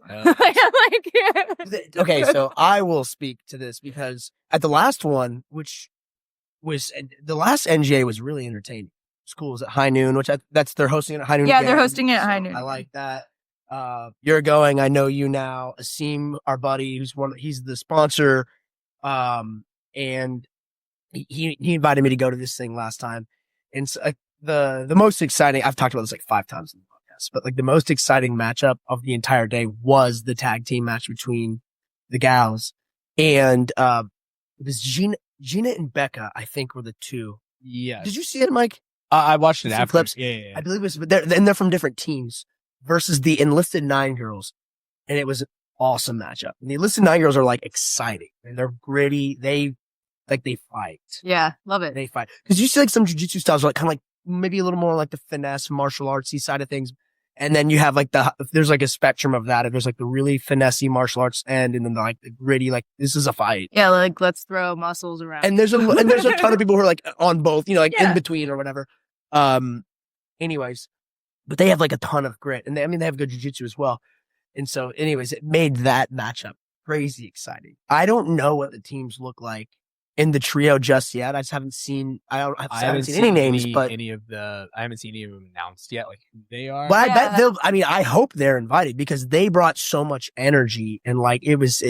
Okay, so I will speak to this because at the last one, which was the last NGA, was really entertaining. School is at High Noon, which they're hosting it at High Noon. Yeah, again, they're hosting it at so High Noon. I like that. You're going. I know you now. Asim, our buddy, he's the sponsor, and he invited me to go to this thing last time. And so, the most exciting, I've talked about this like 5 times in the podcast, but like the most exciting matchup of the entire day was the tag team match between the gals, and it was Gina and Becca, I think, were the two. Yeah. Did you see it, Mike? I watched it Some after. clips. Yeah. I believe it was, but they're from different teams versus the enlisted 9 girls, and it was an awesome matchup. And the enlisted 9 girls are like exciting and they're gritty. They fight. Yeah, love it. They fight because you see like some jiu-jitsu styles are like kind of like maybe a little more like the finesse martial artsy side of things, and then you have like there's like a spectrum of that. There's like the really finessey martial arts end, and then like the gritty, like this is a fight. Yeah, like let's throw muscles around. And there's a ton of people who are like on both, like Yeah. in between or whatever. Anyways, but they have like a ton of grit, and they have good jiu-jitsu as well. And so, anyways, it made that matchup crazy exciting. I don't know what the teams look like in the trio just yet. I just haven't seen. I haven't seen any names, but I haven't seen any of them announced yet. Like who they are. But Yeah. I bet they'll. I mean, I hope they're invited because they brought so much energy, and like it was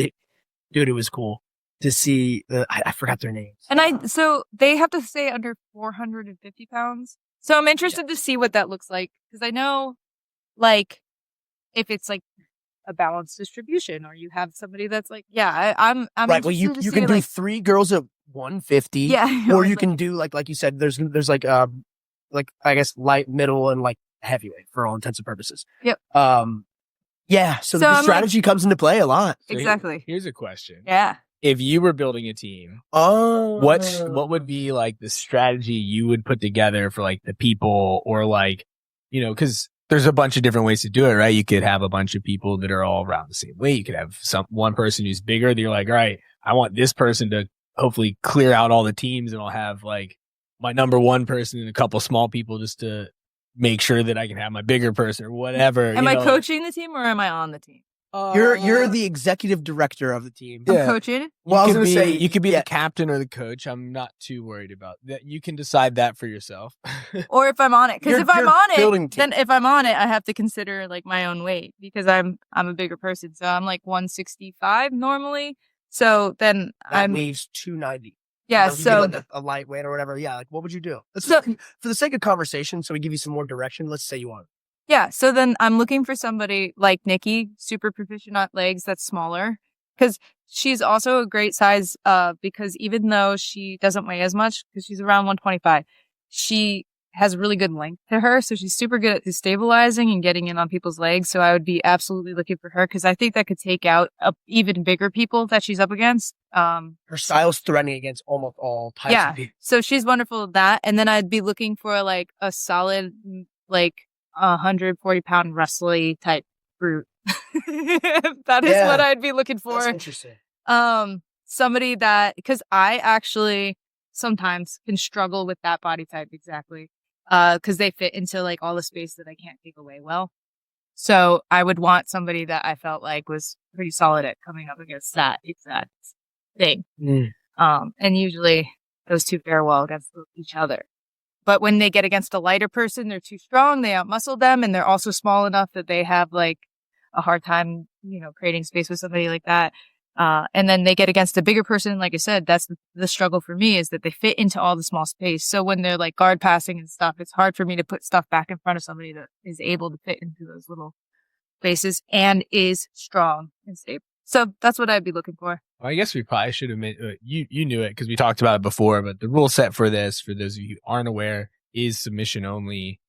cool to see. I forgot their names. And so they have to stay under 450 pounds. So I'm interested to see what that looks like because I know, like, if it's like a balanced distribution, or you have somebody that's like, I'm right. Well, you interested to can see, do like, 3 girls at 150. Yeah, Or you can do like you said, there's like I guess light, middle, and like heavyweight for all intents and purposes. Yep. Yeah. So So the I'm strategy comes into play a lot. So exactly. Here's a question. Yeah. If you were building a team, Oh, what would be like the strategy you would put together for like the people, or like, because there's a bunch of different ways to do it, right? You could have a bunch of people that are all around the same weight. You could have one person who's bigger that you're like, all right, I want this person to hopefully clear out all the teams, and I'll have like my number one person and a couple small people just to make sure that I can have my bigger person or whatever. Am I coaching the team or am I on the team? You're the executive director of the team. I'm coaching. Well, I was going to say you could be the captain or the coach. I'm not too worried about that. You can decide that for yourself. Or if I'm on it, because if I'm on building it, team. then if I'm on it, I have to consider like my own weight, because I'm a bigger person. So I'm like 165 normally. So then that leaves 290. Yeah. You So like a lightweight or whatever. Yeah. Like, what would you do? For the sake of conversation, so we give you some more direction. Let's say you want. Yeah. So then I'm looking for somebody like Nikki, super proficient at legs, that's smaller, because she's also a great size, because even though she doesn't weigh as much, because she's around 125, she has really good length to her. So she's super good at stabilizing and getting in on people's legs. So I would be absolutely looking for her, because I think that could take out even bigger people that she's up against. Her style's threatening against almost all types of people. So she's wonderful at that. And then I'd be looking for like a solid, like, 140-pound wrestling type brute. That is what I'd be looking for. That's interesting. Somebody that, because I actually sometimes can struggle with that body type exactly, because they fit into like all the space that I can't take away well. So I would want somebody that I felt like was pretty solid at coming up against that exact thing. And usually those two fare well against each other. But when they get against a lighter person, they're too strong. They outmuscle them, and they're also small enough that they have like a hard time, creating space with somebody like that. And then they get against a bigger person. Like I said, that's the struggle for me, is that they fit into all the small space. So when they're like guard passing and stuff, it's hard for me to put stuff back in front of somebody that is able to fit into those little spaces and is strong and stable. So that's what I'd be looking for. Well, I guess we probably should have made, you knew it because we talked about it before, but the rule set for this, for those of you who aren't aware, is submission only.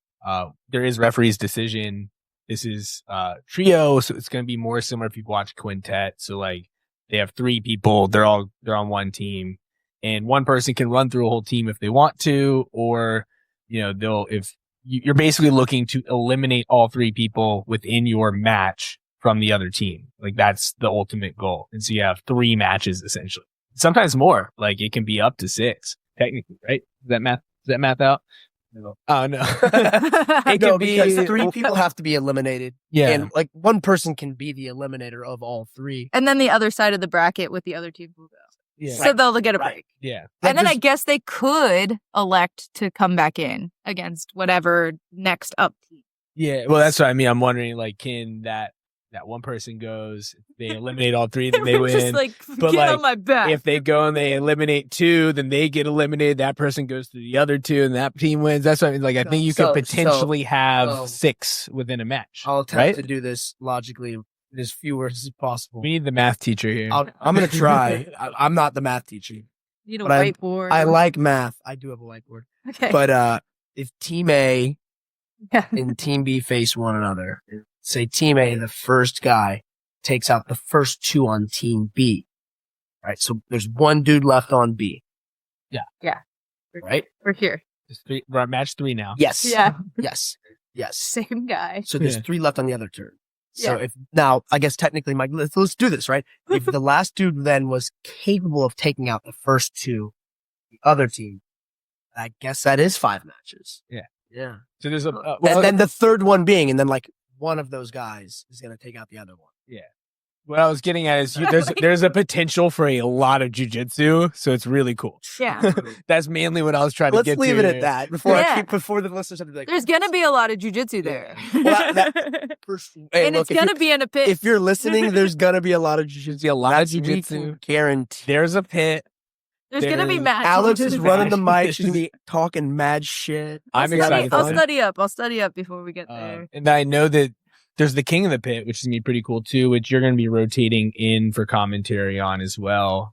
There is referee's decision. This is trio, so it's going to be more similar if you watch Quintet. So like they have 3 people, they're on one team, and one person can run through a whole team if they want to, or you're basically looking to eliminate all 3 people within your match from the other team. Like that's the ultimate goal. And so you have 3 matches essentially. Sometimes more. Like it can be up to 6 technically, right? Does that math out? No. Oh no. It can be because 3 people have to be eliminated. Yeah. And like one person can be the eliminator of all 3. And then the other side of the bracket with the other team will go. Yeah. So they'll get a break. Yeah. And then I guess they could elect to come back in against whatever next up team. Yeah. Well, that's what I mean. I'm wondering, like, can that one person goes, they eliminate all 3, then they win. Just like, but get like, on my back. if they go and they eliminate 2, then they get eliminated. That person goes to the other 2, and that team wins. That's what I mean. Like, I think you could potentially have 6 within a match. I'll attempt to do this logically in as few words as possible. We need the math teacher here. I'm going to try. I'm not the math teacher. You need a whiteboard. I like math. I do have a whiteboard. Okay. But if Team A and Team B face one another, say Team A, the first guy takes out the first 2 on Team B. Right? So there's 1 dude left on B. Yeah. Right? We're here. We're at match 3 now. Yes. Yeah. Yes. Same guy. So there's 3 left on the other turn. So Yeah. now, I guess technically, Mike, let's do this, right? If the last dude then was capable of taking out the first 2, the other team, I guess that is 5 matches. Yeah. So there's a And then the third one being, and then like one of those guys is going to take out the other one. Yeah. What I was getting at is there's a potential for a lot of jujitsu, so it's really cool. Yeah. That's mainly what I was trying to get to. Let's leave it at that before Yeah. before the listeners have to be like, There's going to be a lot of jujitsu there. Well, hey, and look, it's going to be in a pit. if you're listening, there's going to be a lot of jiu-jitsu. A lot of We can jujitsu. guarantee. There's a pit. There's going to be matches. Alex is running the mic. She's going to be talking mad shit. I'm excited. I'll study up. I'll study up before we get there. And I know that there's the King of the Pit, which is gonna be pretty cool too, which you're gonna be rotating in for commentary on as well.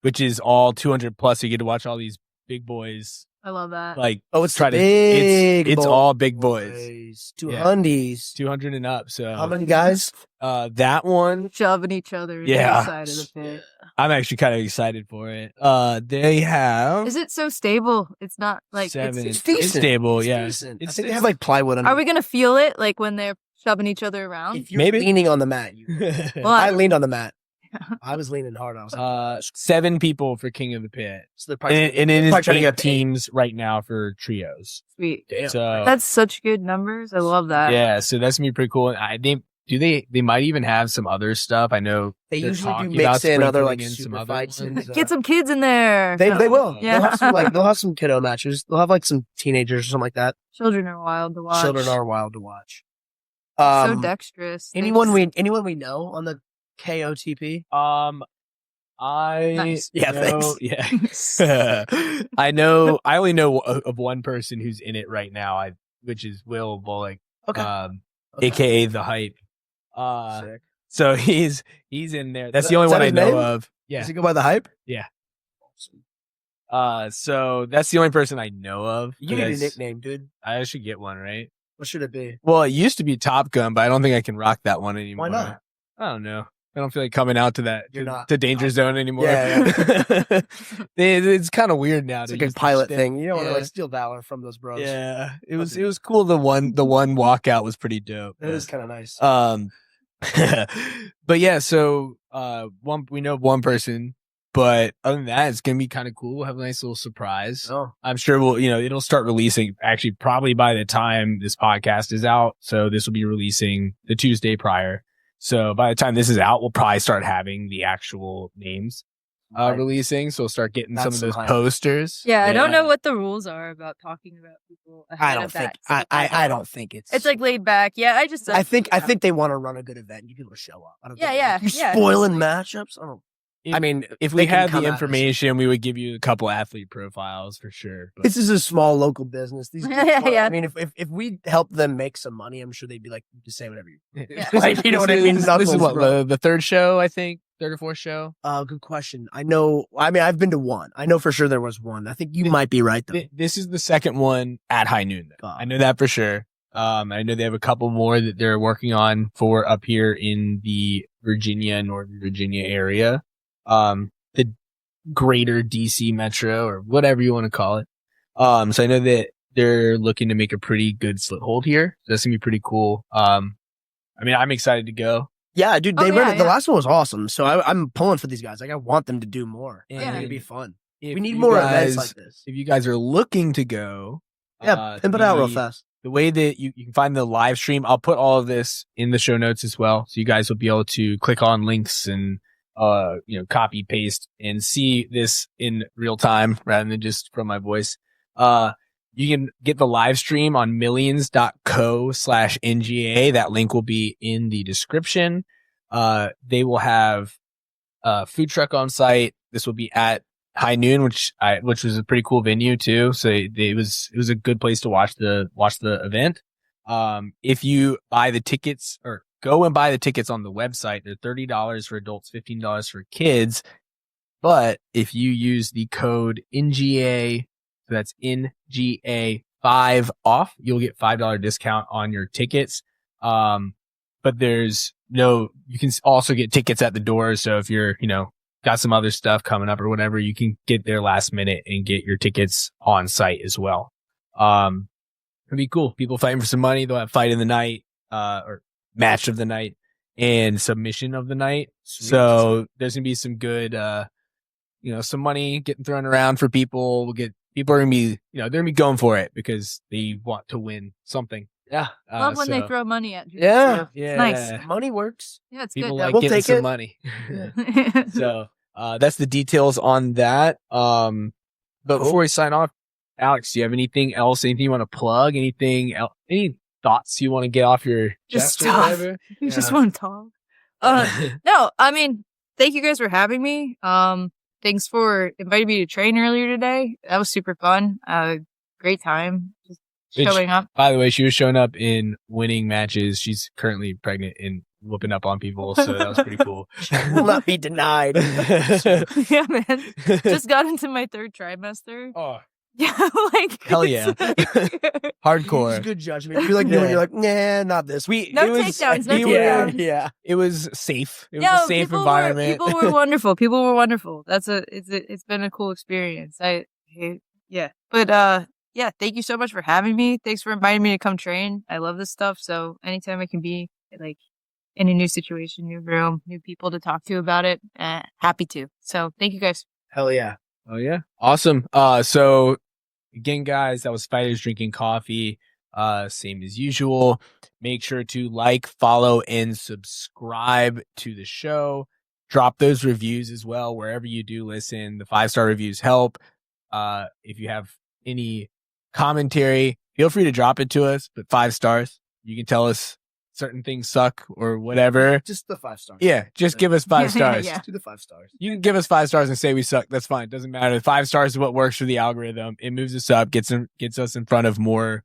Which is all 200 plus. So you get to watch all these big boys. I love that. Like, it's try to. It's all big boys. 200s. 200 and up. So how many guys? That one Shoving each other in Yeah. the side of the pit. I'm actually kind of excited for it. They have Is it so stable? It's not like 7. It's decent. It's stable. It's yeah. decent. I think they have like plywood under. Are we gonna feel it like when they're shoving each other around? If you're Maybe. leaning on the mat, Well, I leaned on the mat. I was leaning hard. I was like, 7 people for King of the Pit. so they're probably, And it is probably trying to 8 get teams right now for trios. Sweet. Damn. So That's such good numbers. I love that. yeah, so that's gonna be pretty cool. I think they might even have some other stuff. I know they they're usually do talking about mix in other sprinkling like in some super other fights. ones. Get some kids in there. They will. Yeah. They'll have some kiddo matches. They'll have like some teenagers or something like that. Children are wild to watch. Children are wild to watch. So dexterous. They Anyone just- we know on the KOTP? Nice. Yeah, know, thanks. yeah. I know. I only know of one person who's in it right now. Which is Will Bullock, Okay. Okay. aka the Hype. Sick. So he's in there. That's Is the only that one I his know name? of. Yeah. Does he go by the hype? So that's the only person I know of. You need a nickname, dude. I should get one, right? What should it be? Well, it used to be Top Gun, but I don't think I can rock that one anymore. Why not? I don't know. I don't feel like coming out to that You're not. to Danger Zone anymore. Yeah, It's kind of weird now. It's to like a use pilot that. thing. You don't want to Yeah. like steal valor from those bros. Yeah, it was cool. The one walkout was pretty dope. It is kind of nice. But yeah, so we know one person, but other than that, it's gonna be kind of cool. We'll have a nice little surprise. Oh, I'm sure it'll start releasing actually probably by the time this podcast is out. So this will be releasing the Tuesday prior. So by the time this is out, we'll probably start having the actual names Right. releasing. So we'll start getting some That's of those hype. posters. Yeah, I don't know what the rules are about talking about people I ahead don't of think. that. I don't think it's. It's like laid back. Yeah, I think they want to run a good event. You people show up. I don't Yeah, think, yeah, You yeah, spoiling matchups. I don't. I mean, If they we can had come the at us. information, we would give you a couple athlete profiles for sure. But This is a small local business. These, Yeah. I mean, if we help them make some money, I'm sure they'd be like, just say whatever you. Yeah. Like, you know what I mean? This is Knuckles, what bro. the third show, I think, third or fourth show. Good question. I know. I mean, I've been to one. I know for sure there was one. I think you might be right though. This is the second one at high noon. Though. I know that for sure. I know they have a couple more that they're working on for up here in the Northern Virginia area. The greater DC metro or whatever you want to call it. So I know that they're looking to make a pretty good slit hold here. So that's gonna be pretty cool. I mean, I'm excited to go. Yeah, dude. They Oh, ran yeah, it. The yeah. last one was awesome. So I'm pulling for these guys. Like I want them to do more. And Yeah, it'd be fun. if We need you more guys- events like this. If you guys are looking to go, Yeah, pimp it out real fast. The way that you can find the live stream, I'll put all of this in the show notes as well. So you guys will be able to click on links and, copy, paste and see this in real time rather than just from my voice. You can get the live stream on millions.co/NGA. That link will be in the description. They will have a food truck on site. This will be at High Noon, which was a pretty cool venue too. So it was a good place to watch the event. If you buy the tickets or go and buy the tickets on the website, they're $30 for adults, $15 for kids. But if you use the code NGA, so that's NGA5 off, you'll get $5 discount on your tickets. But you can also get tickets at the door. So if you're, got some other stuff coming up or whatever, you can get there last minute and get your tickets on site as well. It'd be cool. People fighting for some money. They'll have fight of the night, or match of the night and submission of the night. Sweet. So there's gonna be some good, some money getting thrown around for people. People are gonna be, they're gonna be going for it because they want to win something. Yeah. Love when they throw money at you. Yeah. Yeah. Nice. Money works. Yeah, it's People good. like We'll getting take some it. money. Yeah. So that's the details on that. But before we sign off, Alex, do you have anything else? Anything you want to plug? Anything else? Any thoughts you want to get off your Just chest or stop. whatever? You just Yeah. want to talk. No, I mean, thank you guys for having me. Thanks for inviting me to train earlier today. That was super fun. Great time. Just showing up. By the way, she was showing up in winning matches. She's currently pregnant and whooping up on people, so that was pretty cool. Will not be denied. Yeah, man. Just got into my 3rd trimester. Oh, Yeah, like hell yeah. Hardcore. It's good judgment. You're like, you're like, nah, not this. No takedowns, no Yeah, takedowns. yeah. It was safe. It was a safe environment. People were wonderful. People were wonderful. It's been a cool experience. Yeah. But yeah, thank you so much for having me. Thanks for inviting me to come train. I love this stuff. So anytime I can be like in a new situation, new room, new people to talk to about it, happy to. So thank you guys. Hell yeah. Oh yeah. Awesome. So again, guys, that was Fighters Drinking Coffee. Same as usual. Make sure to like, follow, and subscribe to the show. Drop those reviews as well wherever you do listen. The 5-star reviews help. If you have any commentary, feel free to drop it to us, but 5 stars. You can tell us certain things suck or whatever. Just the 5 stars. Yeah, just give us 5 stars. Yeah. Do the 5 stars. You can give us 5 stars and say we suck. That's fine. Doesn't matter. 5 stars is what works for the algorithm. It moves us up, gets us in front of more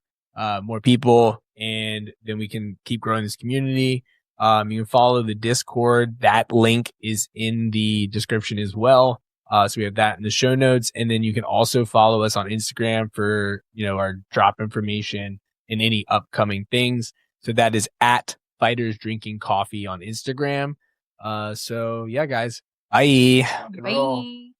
people, and then we can keep growing this community. You can follow the Discord. That link is in the description as well. So we have that in the show notes, and then you can also follow us on Instagram for our drop information and any upcoming things. So that is at Fighters Drinking Coffee on Instagram. So yeah, guys. Bye. Rock and roll. Bye.